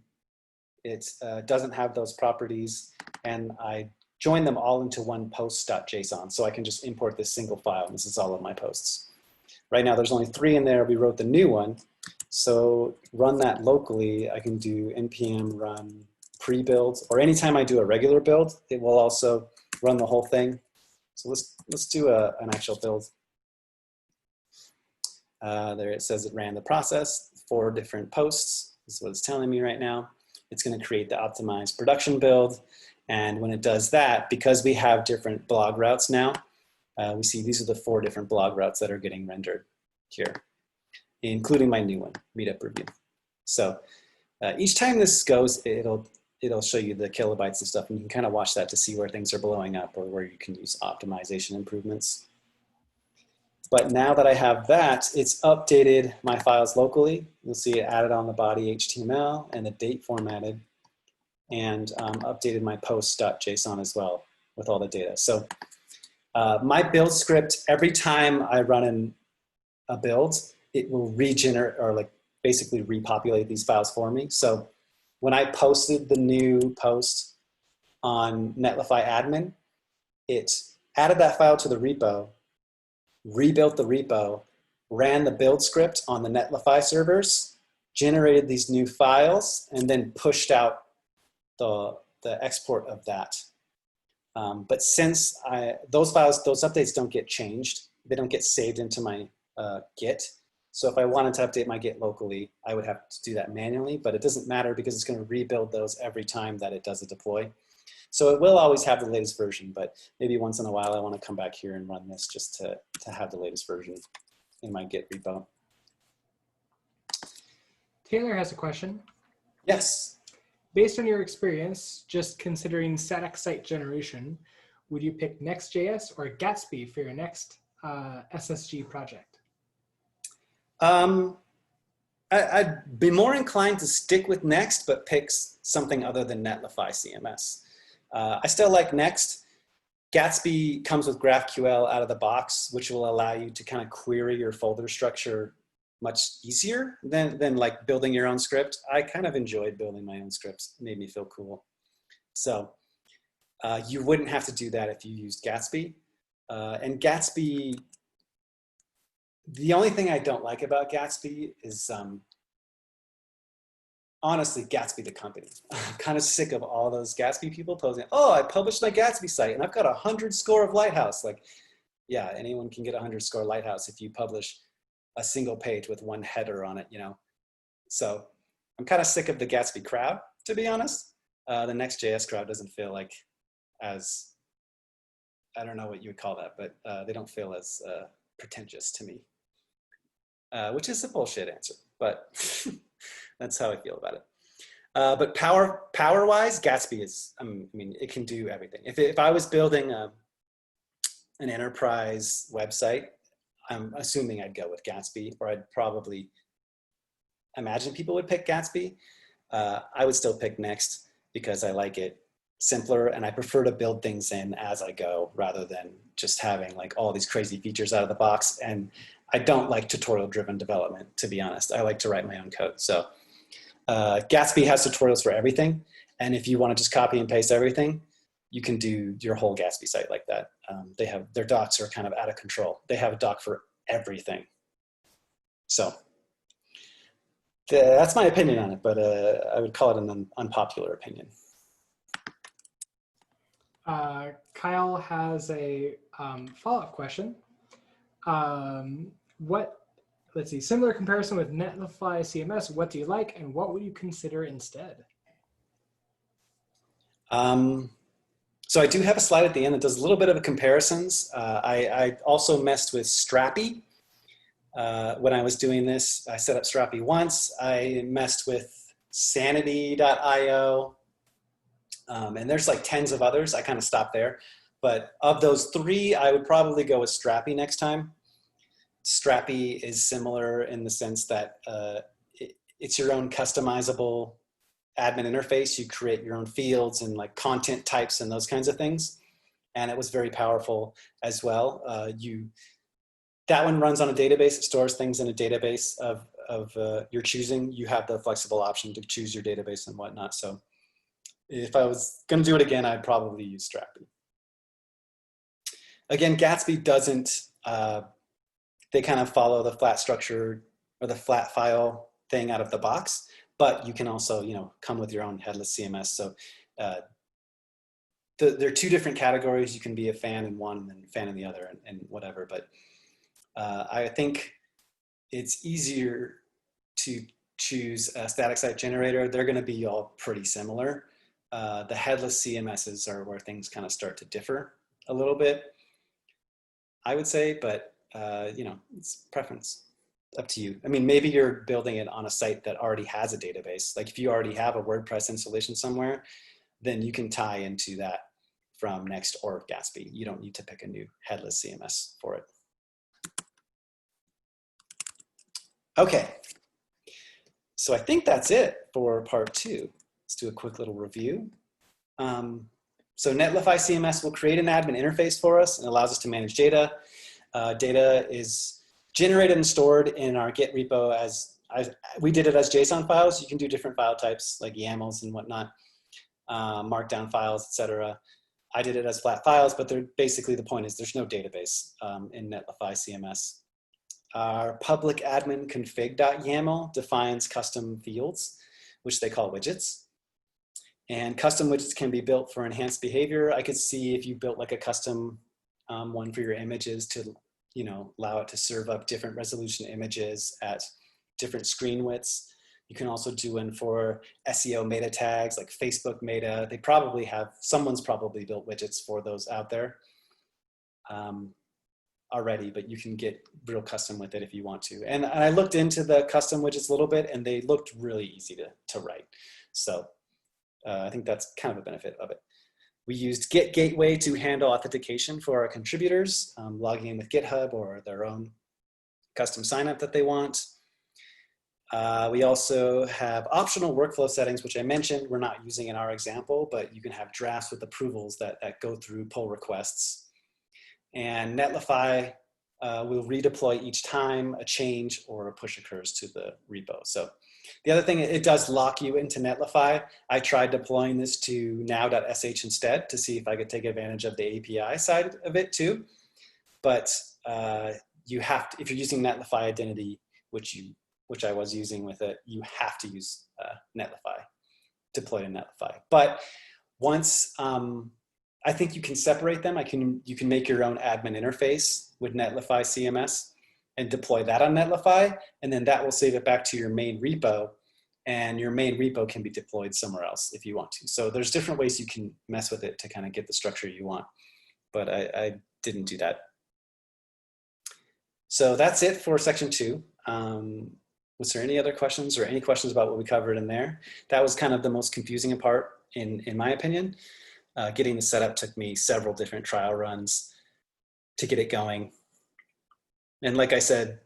it doesn't have those properties, and I join them all into one post.json. So I can just import this single file. This is all of my posts. Right now there's only 3 in there. We wrote the new one. So run that locally. I can do npm run pre-build, or anytime I do a regular build, it will also run the whole thing. So let's do an actual build. There it says it ran the process, 4 different posts. This is what it's telling me right now. It's going to create the optimized production build. And when it does that, because we have different blog routes now, we see these are the 4 different blog routes that are getting rendered here, including my new one, Meetup review. So each time this goes, it'll show you the kilobytes and stuff, and you can kind of watch that to see where things are blowing up or where you can use optimization improvements. But now that I have that, it's updated my files locally. You'll see it added on the body HTML and the date formatted, and updated my post.json as well with all the data. So my build script, every time I run a build, it will regenerate, or like basically repopulate these files for me. So when I posted the new post on Netlify admin, it added that file to the repo, rebuilt the repo, ran the build script on the Netlify servers, generated these new files, and then pushed out the export of that. But since those files, those updates don't get changed, they don't get saved into my Git. So if I wanted to update my Git locally, I would have to do that manually, but it doesn't matter because it's going to rebuild those every time that it does a deploy. So it will always have the latest version, but maybe once in a while I want to come back here and run this just to have the latest version in my Git repo. Taylor has a question. Yes. Based on your experience, just considering static site generation, would you pick NextJS or Gatsby for your next SSG project? I'd be more inclined to stick with Next, but pick something other than Netlify CMS. I still like Next. Gatsby comes with GraphQL out of the box, which will allow you to kind of query your folder structure much easier than like building your own script. I kind of enjoyed building my own scripts. It made me feel cool. So you wouldn't have to do that if you used Gatsby. And Gatsby, the only thing I don't like about Gatsby is honestly Gatsby the company. I'm kind of sick of all those Gatsby people posting, oh, I published my Gatsby site and I've got 100 score of Lighthouse. Like, yeah, anyone can get 100 score Lighthouse if you publish a single page with one header on it, you know. So I'm kind of sick of the Gatsby crowd, to be honest. The NextJS crowd doesn't feel like as, I don't know what you would call that, but they don't feel as pretentious to me. Which is a bullshit answer, but that's how I feel about it. But power-wise, Gatsby is, I mean, it can do everything. If I was building an enterprise website, I'm assuming I'd go with Gatsby, or I'd probably imagine people would pick Gatsby. I would still pick Next because I like it simpler and I prefer to build things in as I go rather than just having like all these crazy features out of the box. And I don't like tutorial-driven development, to be honest. I like to write my own code. So Gatsby has tutorials for everything. And if you want to just copy and paste everything, you can do your whole Gatsby site like that. They have, their docs are kind of out of control. They have a doc for everything. So That's my opinion on it, but I would call it an unpopular opinion. Kyle has a follow-up question. Let's see, similar comparison with Netlify CMS, what do you like and what would you consider instead? So I do have a slide at the end that does a little bit of a comparisons. I also messed with Strapi. When I was doing this, I set up Strapi once. I messed with sanity.io. And there's like tens of others. I kind of stopped there. But of those three, I would probably go with Strapi next time. Strapi is similar in the sense that it's your own customizable admin interface. You create your own fields and like content types and those kinds of things. And it was very powerful as well. That one runs on a database. It stores things in a database of your choosing. You have the flexible option to choose your database and whatnot. So if I was going to do it again, I'd probably use Strapi. Again, Gatsby doesn't, they kind of follow the flat structure or the flat file thing out of the box, but you can also, come with your own headless CMS. So there are two different categories. You can be a fan in one and a fan in the other and whatever, but I think it's easier to choose a static site generator. They're going to be all pretty similar. The headless CMSs are where things kind of start to differ a little bit, I would say, but it's preference, up to you. I mean, maybe you're building it on a site that already has a database. Like if you already have a WordPress installation somewhere, then you can tie into that from Next or Gatsby. You don't need to pick a new headless CMS for it. Okay, so I think that's it for part 2. Let's do a quick little review. So Netlify CMS will create an admin interface for us and allows us to manage data. Data is generated and stored in our Git repo we did it as JSON files. You can do different file types like YAMLs and whatnot, markdown files, etc. I did it as flat files, but basically the point is there's no database in Netlify CMS. Our public admin config.yaml defines custom fields, which they call widgets. And custom widgets can be built for enhanced behavior. I could see if you built like a custom one for your images to, allow it to serve up different resolution images at different screen widths. You can also do one for SEO meta tags like Facebook meta. Someone's probably built widgets for those out there already, but you can get real custom with it if you want to. And I looked into the custom widgets a little bit and they looked really easy to write. So I think that's kind of a benefit of it. We used Git Gateway to handle authentication for our contributors, logging in with GitHub or their own custom signup that they want. We also have optional workflow settings, which I mentioned we're not using in our example, but you can have drafts with approvals that go through pull requests. And Netlify will redeploy each time a change or a push occurs to the repo. So the other thing, it does lock you into Netlify. I tried deploying this to now.sh instead to see if I could take advantage of the API side of it too. But you have to, if you're using Netlify identity, which I was using with it, you have to use Netlify, deploy to Netlify. But once, I think you can separate them. You can make your own admin interface with Netlify CMS and deploy that on Netlify, and then that will save it back to your main repo, and your main repo can be deployed somewhere else if you want to. So there's different ways you can mess with it to kind of get the structure you want, but I didn't do that. So that's it for section 2. Was there any other questions or any questions about what we covered in there? That was kind of the most confusing part in my opinion. Getting the setup took me several different trial runs to get it going. And like I said,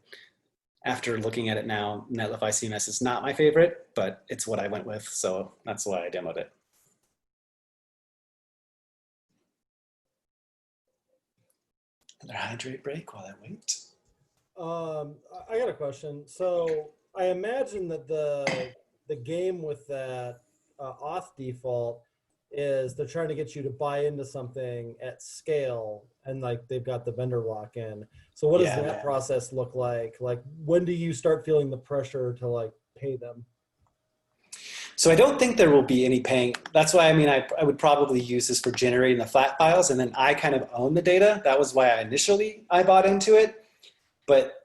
after looking at it now, Netlify CMS is not my favorite, but it's what I went with, so that's why I demoed it. Another hydrate break while I wait. I got a question. So I imagine that the game with that auth default is they're trying to get you to buy into something at scale, and like they've got the vendor lock in. So what does that process look like? Like when do you start feeling the pressure to like pay them? So I don't think there will be any paying. That's why, I mean, I would probably use this for generating the flat files, and then I kind of own the data. That was why I bought into it. But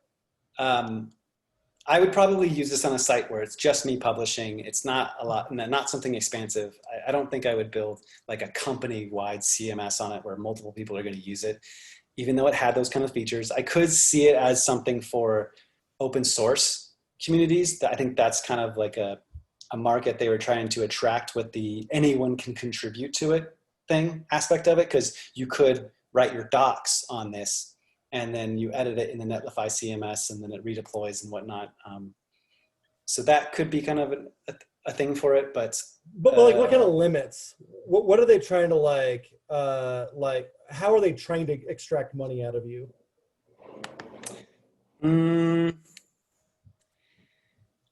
I would probably use this on a site where it's just me publishing. It's not a lot, not something expansive. I don't think I would build like a company-wide CMS on it where multiple people are going to use it, even though it had those kind of features. I could see it as something for open source communities. I think that's kind of like a market they were trying to attract with the anyone can contribute to it thing aspect of it, because you could write your docs on this and then you edit it in the Netlify CMS and then it redeploys and whatnot. So that could be kind of a thing for it, but like what kind of limits? What are they trying to like how are they trying to extract money out of you?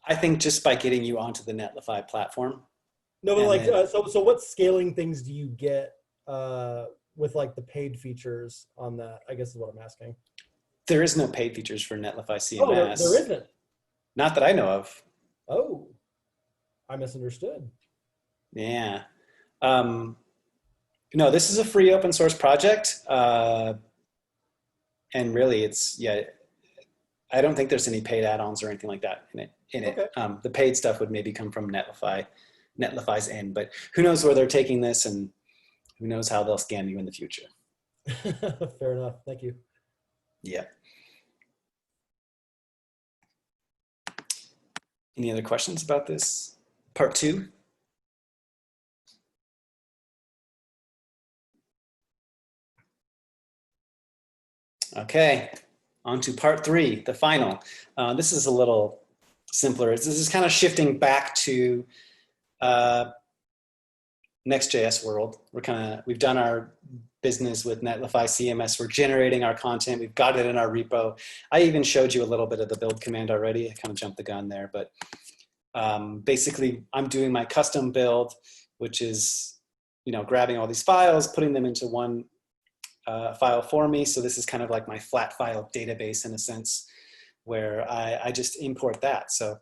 I think just by getting you onto the Netlify platform. No, but like, so what scaling things do you get with like the paid features on that? I guess is what I'm asking. There is no paid features for Netlify CMS. Oh, there isn't? Not that I know of. Oh, I misunderstood. Yeah. No, this is a free open source project. And really it's, yeah, I don't think there's any paid add-ons or anything like that in it. Okay. The paid stuff would maybe come from Netlify's end, but who knows where they're taking this and who knows how they'll scam you in the future. Fair enough. Thank you. Yeah. Any other questions about this? Part 2? Okay, on to part 3, the final. This is a little simpler. This is kind of shifting back to NextJS world. We've done our business with Netlify CMS. We're generating our content. We've got it in our repo. I even showed you a little bit of the build command already. I kind of jumped the gun there, but basically I'm doing my custom build, which is, grabbing all these files, putting them into one file for me. So this is kind of like my flat file database in a sense, where I just import that. So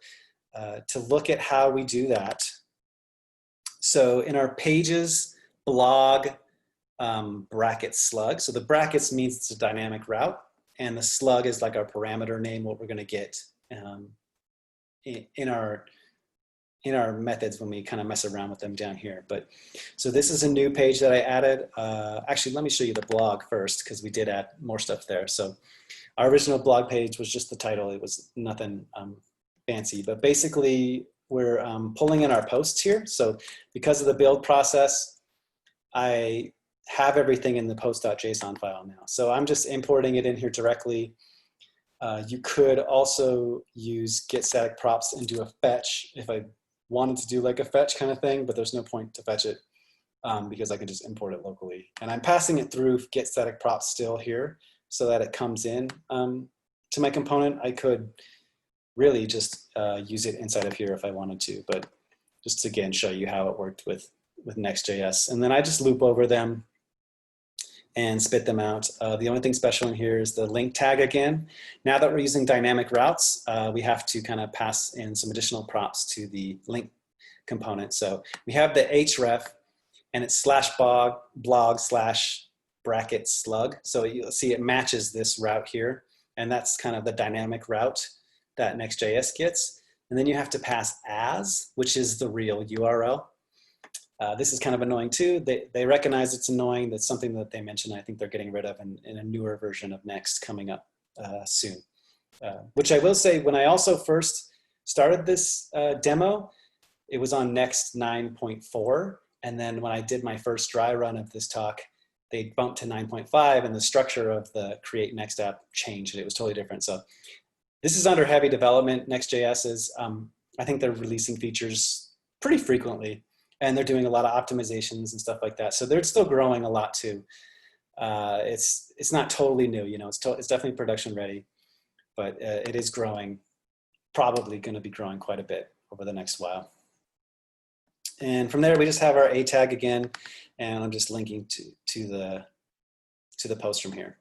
to look at how we do that. So in our pages, blog, bracket slug. So the brackets means it's a dynamic route, and the slug is like our parameter name, what we're going to get in our methods when we kind of mess around with them down here. But so this is a new page that I added. Actually, let me show you the blog first, because we did add more stuff there. So our original blog page was just the title. It was nothing fancy, but basically we're pulling in our posts here. So because of the build process, I have everything in the post.json file now. So I'm just importing it in here directly. You could also use git static props and do a fetch if I wanted to do like a fetch kind of thing, but there's no point to fetch it because I can just import it locally. And I'm passing it through git static props still here so that it comes in to my component. I could really just use it inside of here if I wanted to, but just to again show you how it worked with Next.js. And then I just loop over them and spit them out. The only thing special in here is the link tag again. Now that we're using dynamic routes, we have to kind of pass in some additional props to the link component. So we have the href, and it's /blog/bracket slug. So you'll see it matches this route here, and that's kind of the dynamic route that Next.js gets. And then you have to pass as, which is the real URL. This is kind of annoying too. They recognize it's annoying. That's something that they mentioned I think they're getting rid of in a newer version of Next coming up soon. Which I will say, when I also first started this demo, it was on Next 9.4. And then when I did my first dry run of this talk, they bumped to 9.5, and the structure of the Create Next app changed, and it was totally different. So this is under heavy development. Next.js is, I think they're releasing features pretty frequently, and they're doing a lot of optimizations and stuff like that. So they're still growing a lot too. It's not totally new, it's definitely production ready, but it is growing, probably going to be growing quite a bit over the next while. And from there, we just have our A tag again, and I'm just linking to the post from here.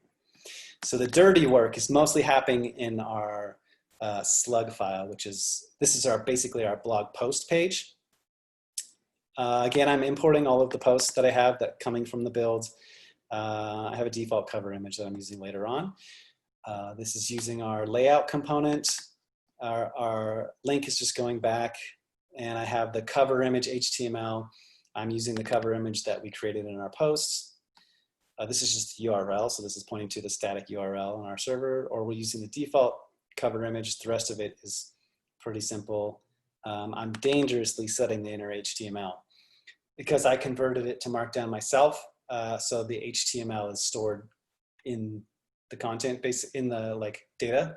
So the dirty work is mostly happening in our slug file, which is, this is basically our blog post page. Again, I'm importing all of the posts that I have that coming from the build. I have a default cover image that I'm using later on. This is using our layout component. Our link is just going back, and I have the cover image HTML. I'm using the cover image that we created in our posts. This is just the URL, so this is pointing to the static URL on our server, or we're using the default cover image. The rest of it is pretty simple. I'm dangerously setting the inner HTML because I converted it to Markdown myself. So the HTML is stored in the content base, in the data.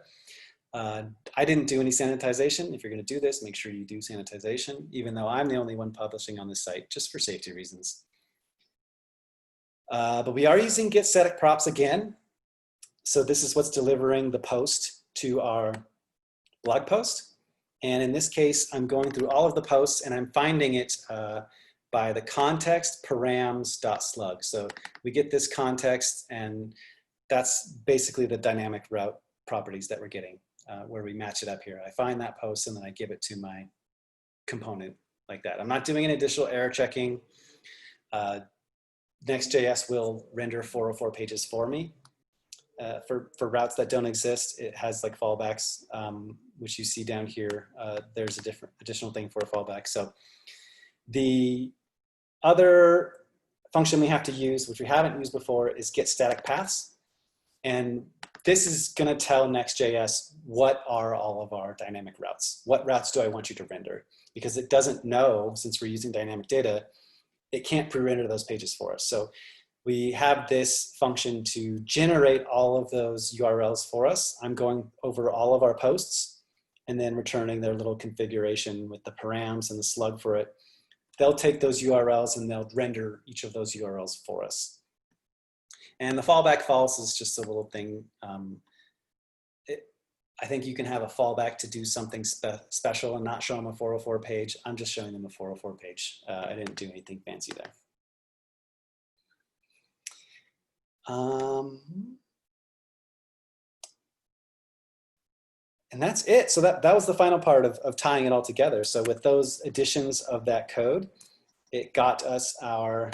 I didn't do any sanitization. If you're going to do this, make sure you do sanitization, even though I'm the only one publishing on this site, just for safety reasons. But we are using Git static props again. So this is what's delivering the post to our blog post. And in this case, I'm going through all of the posts and I'm finding it by the context params.slug. So we get this context, and that's basically the dynamic route properties that we're getting, where we match it up here. I find that post and then I give it to my component like that. I'm not doing any additional error checking. NextJS will render 404 pages for me. For routes that don't exist, it has like fallbacks, which you see down here. There's a different additional thing for a fallback. So the other function we have to use, which we haven't used before, is get static paths. And this is going to tell NextJS what are all of our dynamic routes. What routes do I want you to render? Because it doesn't know, since we're using dynamic data, it can't pre-render those pages for us. So we have this function to generate all of those URLs for us. I'm going over all of our posts and then returning their little configuration with the params and the slug for it. They'll take those URLs and they'll render each of those URLs for us. And the fallback false is just a little thing. I think you can have a fallback to do something special and not show them a 404 page. I'm just showing them a 404 page. I didn't do anything fancy there. And that's it. So that was the final part of tying it all together. So with those additions of that code, it got us our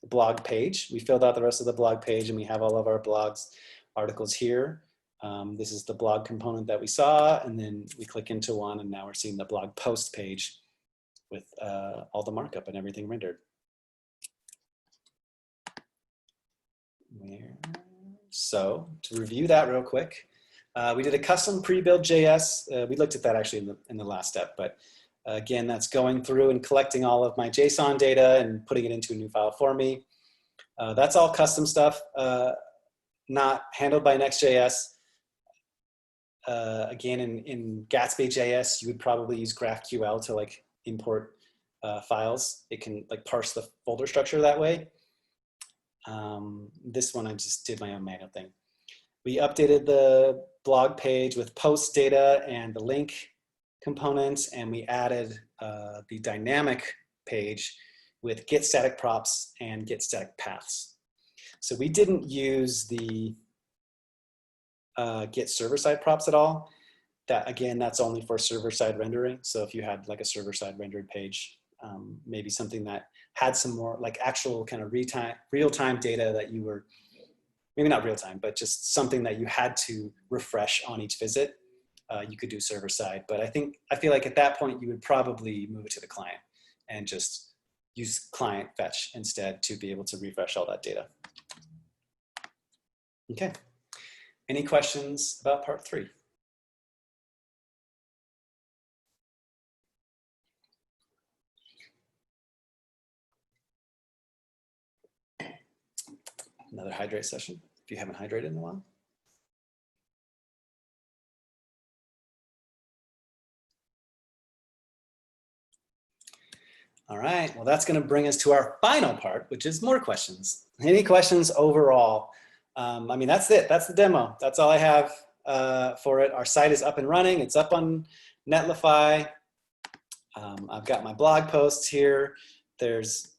blog page. We filled out the rest of the blog page and we have all of our blogs articles here. This is the blog component that we saw, and then we click into one and now we're seeing the blog post page with all the markup and everything rendered. So to review that real quick, we did a custom pre-build JS. We looked at that actually in the last step, but again, that's going through and collecting all of my JSON data and putting it into a new file for me. That's all custom stuff, not handled by NextJS. Again, in Gatsby JS, you would probably use GraphQL to like import files. It can like parse the folder structure that way. This one I just did my own manual thing. We updated the blog page with post data and the link components, and we added the dynamic page with get static props and get static paths. So we didn't use the get server-side props at all. That again, that's only for server-side rendering. So if you had like a server-side rendered page, maybe something that had some more like actual kind of real-time data that you were, maybe not real-time, but just something that you had to refresh on each visit, you could do server-side. But I feel like at that point you would probably move it to the client and just use client fetch instead to be able to refresh all that data. Okay. Any questions about part 3? Another hydrate session, if you haven't hydrated in a while. All right, well, that's going to bring us to our final part, which is more questions. Any questions overall? I mean, that's it. That's the demo. That's all I have for it. Our site is up and running. It's up on Netlify. I've got my blog posts here. There's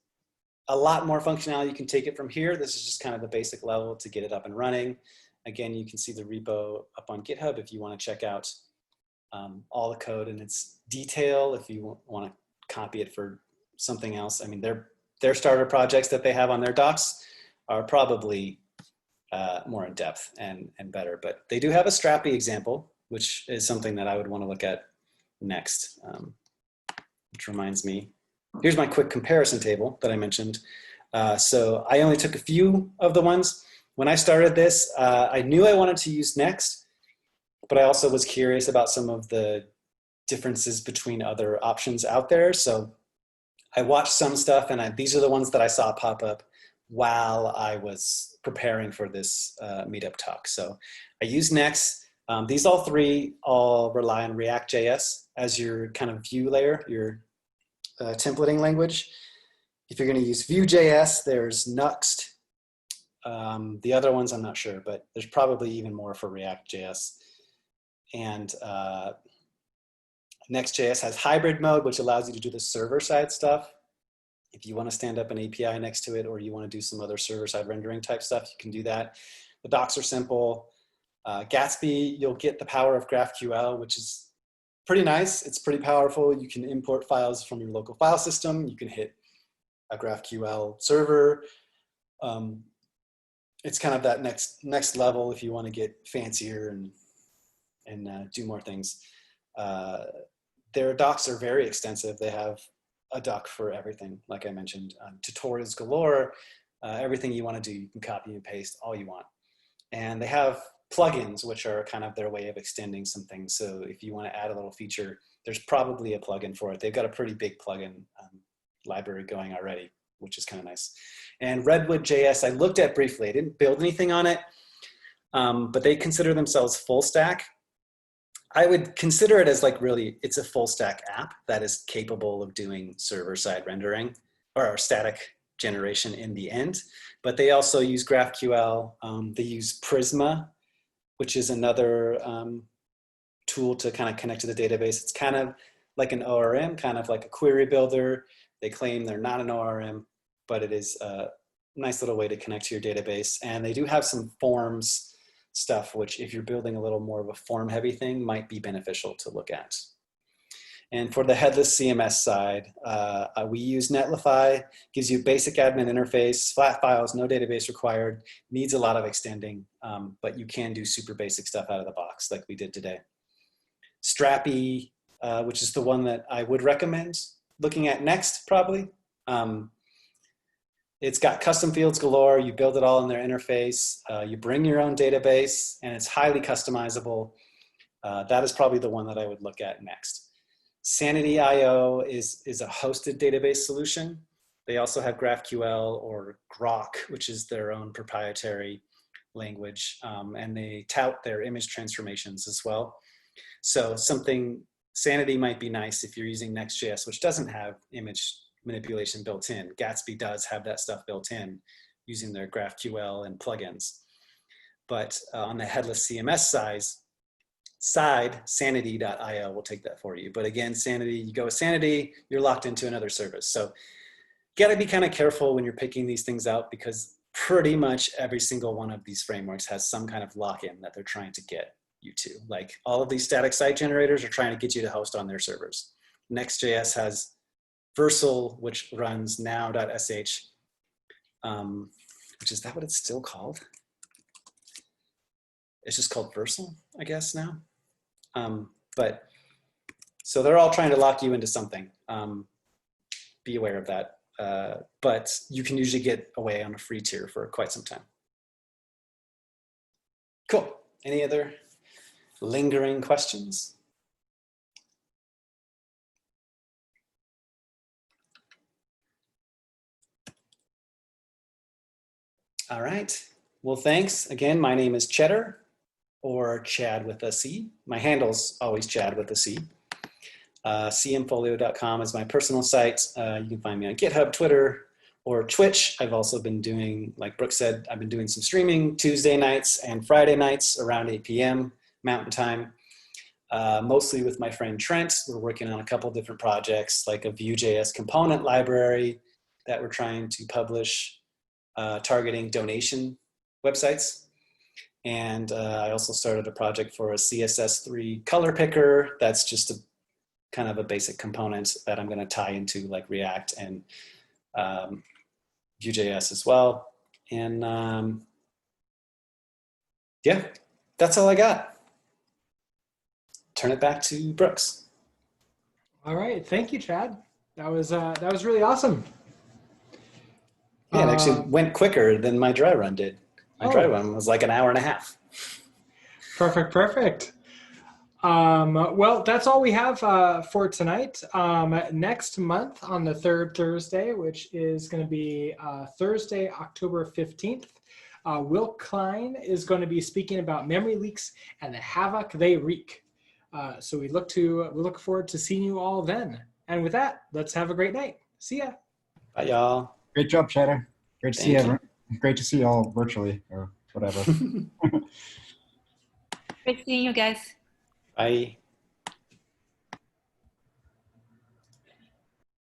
a lot more functionality. You can take it from here. This is just kind of the basic level to get it up and running. Again, you can see the repo up on GitHub if you want to check out all the code in its detail if you want to copy it for something else. I mean, their starter projects that they have on their docs are probably more in depth and better, but they do have a Strapi example, which is something that I would want to look at next. Which reminds me, here's my quick comparison table that I mentioned. So I only took a few of the ones. When I started this, I knew I wanted to use Next, but I also was curious about some of the differences between other options out there. So I watched some stuff, and these are the ones that I saw pop up while I was preparing for this Meetup talk. So I use Next. These all three rely on React.js as your kind of view layer, your templating language. If you're going to use Vue.js, there's Nuxt. The other ones I'm not sure, but there's probably even more for React.js. And Next.js has hybrid mode, which allows you to do the server-side stuff. If you want to stand up an API next to it, or you want to do some other server-side rendering type stuff, you can do that. The docs are simple. Gatsby, you'll get the power of GraphQL, which is pretty nice. It's pretty powerful. You can import files from your local file system. You can hit a GraphQL server. It's kind of that next level if you want to get fancier and do more things. Their docs are very extensive. They have a doc for everything, like I mentioned. Tutorials galore. Everything you want to do, you can copy and paste all you want. And they have plugins, which are kind of their way of extending some things. So if you want to add a little feature, there's probably a plugin for it. They've got a pretty big plugin library going already, which is kind of nice. And Redwood.js, I looked at briefly. I didn't build anything on it, but they consider themselves full stack. I would consider it as like really, it's a full stack app that is capable of doing server-side rendering or static generation in the end. But they also use GraphQL. They use Prisma, which is another tool to kind of connect to the database. It's kind of like an ORM, kind of like a query builder. They claim they're not an ORM, but it is a nice little way to connect to your database. And they do have some forms stuff, which if you're building a little more of a form heavy thing might be beneficial to look at. And for the headless CMS side, we use Netlify, gives you basic admin interface, flat files, no database required, needs a lot of extending, but you can do super basic stuff out of the box like we did today. Strapi, which is the one that I would recommend looking at next probably. It's got custom fields galore. You build it all in their interface. You bring your own database, and it's highly customizable. That is probably the one that I would look at next. Sanity.io is a hosted database solution. They also have GraphQL or Grok, which is their own proprietary language, and they tout their image transformations as well. So Sanity might be nice if you're using Next.js, which doesn't have image manipulation built in. Gatsby does have that stuff built in using their GraphQL and plugins. But on the headless CMS side, Sanity.io will take that for you. But again, you go with Sanity, you're locked into another service. So you gotta be kind of careful when you're picking these things out, because pretty much every single one of these frameworks has some kind of lock-in that they're trying to get you to. Like all of these static site generators are trying to get you to host on their servers. Next.js has Versal, which runs now.sh, which is that what it's still called? It's just called Versal, I guess now. But so they're all trying to lock you into something. Be aware of that. But you can usually get away on a free tier for quite some time. Cool. Any other lingering questions? All right. Well, thanks. Again, my name is Cheddar, or Chad with a C. My handle's always Chad with a C. cmfolio.com is my personal site. You can find me on GitHub, Twitter, or Twitch. I've also been doing, like Brooke said, I've been doing some streaming Tuesday nights and Friday nights around 8 p.m. Mountain Time, mostly with my friend Trent. We're working on a couple different projects, like a Vue.js component library that we're trying to publish, targeting donation websites. And I also started a project for a CSS3 color picker. That's just a kind of a basic component that I'm going to tie into like React and Vue.js as well. And yeah, that's all I got. Turn it back to Brooks. All right, thank you, Chad. That was really awesome. Yeah, it actually went quicker than my dry run did. My dry run was like an hour and a half. Perfect. Well, that's all we have for tonight. Next month on the third Thursday, which is going to be Thursday, October 15th, Will Klein is going to be speaking about memory leaks and the havoc they wreak. So we look forward to seeing you all then. And with that, let's have a great night. See ya. Bye, y'all. Great job, Shadow. Great to Thank see you. everyone. Great to see you all virtually or whatever. Great seeing you guys. Bye.